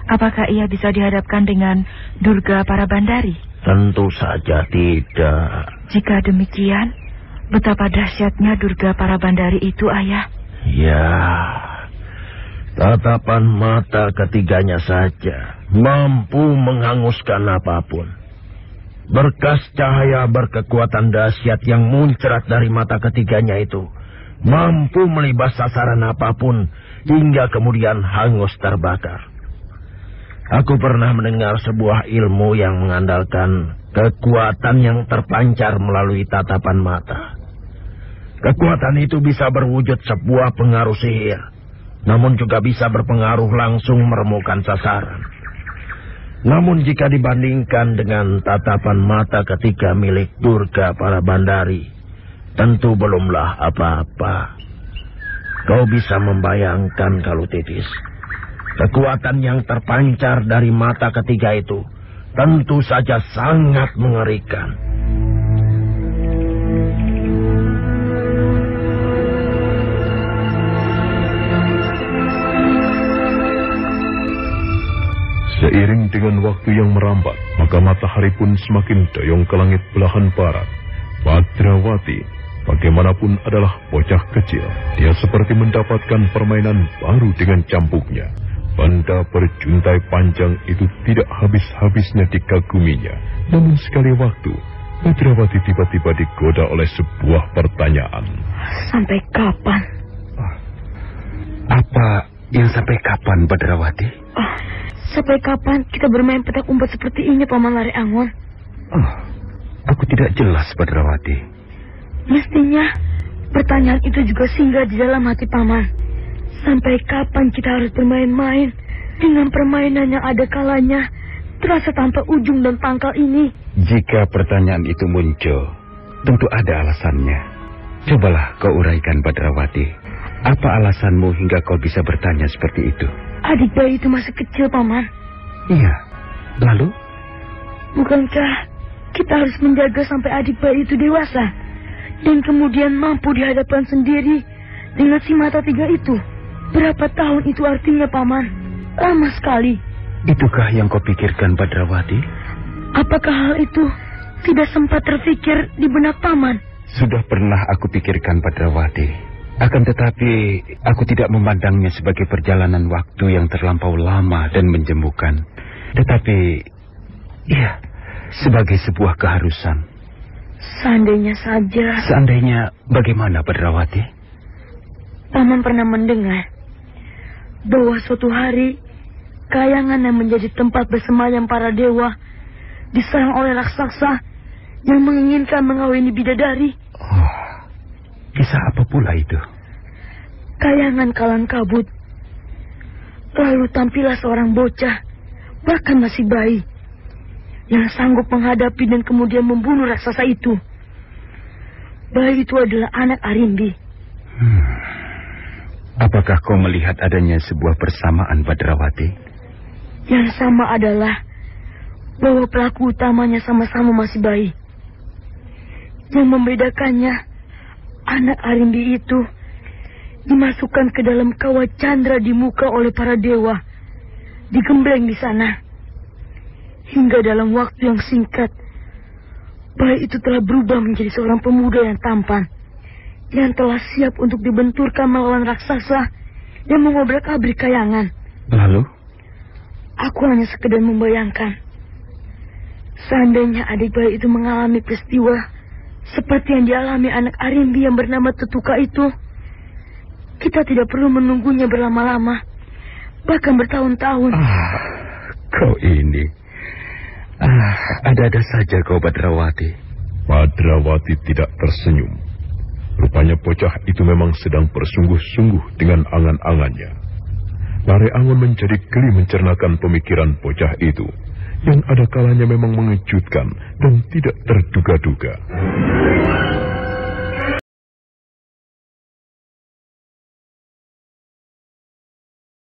Apakah ia bisa dihadapkan dengan Durga Parabandari? Tentu saja tidak. Jika demikian, betapa dahsyatnya Durga Parabandari itu, Ayah? Ya, tatapan mata ketiganya saja mampu menghanguskan apapun. Berkas cahaya berkekuatan dahsyat yang muncrat dari mata ketiganya itu mampu melibas sasaran apapun hingga kemudian hangus terbakar. Aku pernah mendengar sebuah ilmu yang mengandalkan kekuatan yang terpancar melalui tatapan mata. Kekuatan itu bisa berwujud sebuah pengaruh sihir, namun juga bisa berpengaruh langsung meremukkan sasaran. Namun jika dibandingkan dengan tatapan mata ketiga milik Durga Parabandari, tentu belumlah apa-apa. Kau bisa membayangkan, Galutitis, kekuatan yang terpancar dari mata ketiga itu tentu saja sangat mengerikan. Seiring dengan waktu yang merambat, maka matahari pun semakin doyong ke langit belahan barat. Badrawati, bagaimanapun adalah bocah kecil. Dia seperti mendapatkan permainan baru dengan cambuknya. Benda berjuntai panjang itu tidak habis-habisnya dikaguminya. Namun sekali waktu, Badrawati tiba-tiba digoda oleh sebuah pertanyaan. Sampai kapan? Apa yang sampai kapan, Badrawati? Sampai kapan kita bermain petak umpet seperti ini, Paman Lare Angon? Aku tidak jelas, Badrawati. Mestinya pertanyaan itu juga singgah di dalam hati Paman. Sampai kapan kita harus bermain-main dengan permainan yang ada kalanya terasa tanpa ujung dan pangkal ini? Jika pertanyaan itu muncul, tentu ada alasannya. Cobalah kau uraikan, Badrawati. Apa alasanmu hingga kau bisa bertanya seperti itu? Adik bayi itu masih kecil, Paman. Iya. Lalu? Bukankah kita harus menjaga sampai adik bayi itu dewasa dan kemudian mampu di hadapan sendiri dengan si mata tiga itu? Berapa tahun itu artinya, Paman? Lama sekali. Itukah yang kau pikirkan, Badrawati? Apakah hal itu tidak sempat terfikir di benak Paman? Sudah pernah aku pikirkan, Badrawati. Akan tetapi, aku tidak memandangnya sebagai perjalanan waktu yang terlampau lama dan menjemukan. Tetapi, ya, sebagai sebuah keharusan. Seandainya saja... Seandainya bagaimana, Badrawati? Paman pernah mendengar bahwa suatu hari kayangan yang menjadi tempat bersemayam para dewa diserang oleh raksasa yang menginginkan mengawini bidadari. Kisah apa pula itu? Kayangan kalang kabut. Lalu tampillah seorang bocah, bahkan masih bayi, yang sanggup menghadapi dan kemudian membunuh raksasa itu. Bayi itu adalah anak Arimbi. Apakah kau melihat adanya sebuah persamaan, Badrawati? Yang sama adalah bahwa pelaku utamanya sama-sama masih bayi. Yang membedakannya, anak Arimbi itu dimasukkan ke dalam kawah candra di muka oleh para dewa, digembleng di sana. Hingga dalam waktu yang singkat, bayi itu telah berubah menjadi seorang pemuda yang tampan, yang telah siap untuk dibenturkan melawan raksasa yang mengobrak-abrik kayangan. Lalu? Aku hanya sekedar membayangkan, seandainya adik bayi itu mengalami peristiwa seperti yang dialami anak Arimbi yang bernama Tetuka itu, kita tidak perlu menunggunya berlama-lama, bahkan bertahun-tahun. Kau ini... ada-ada saja kau, Badrawati. Badrawati tidak tersenyum. Rupanya bocah itu memang sedang bersungguh-sungguh dengan angan-angannya. Lare Angon menjadi geli mencernakan pemikiran bocah itu, yang ada kalanya memang mengejutkan dan tidak terduga-duga.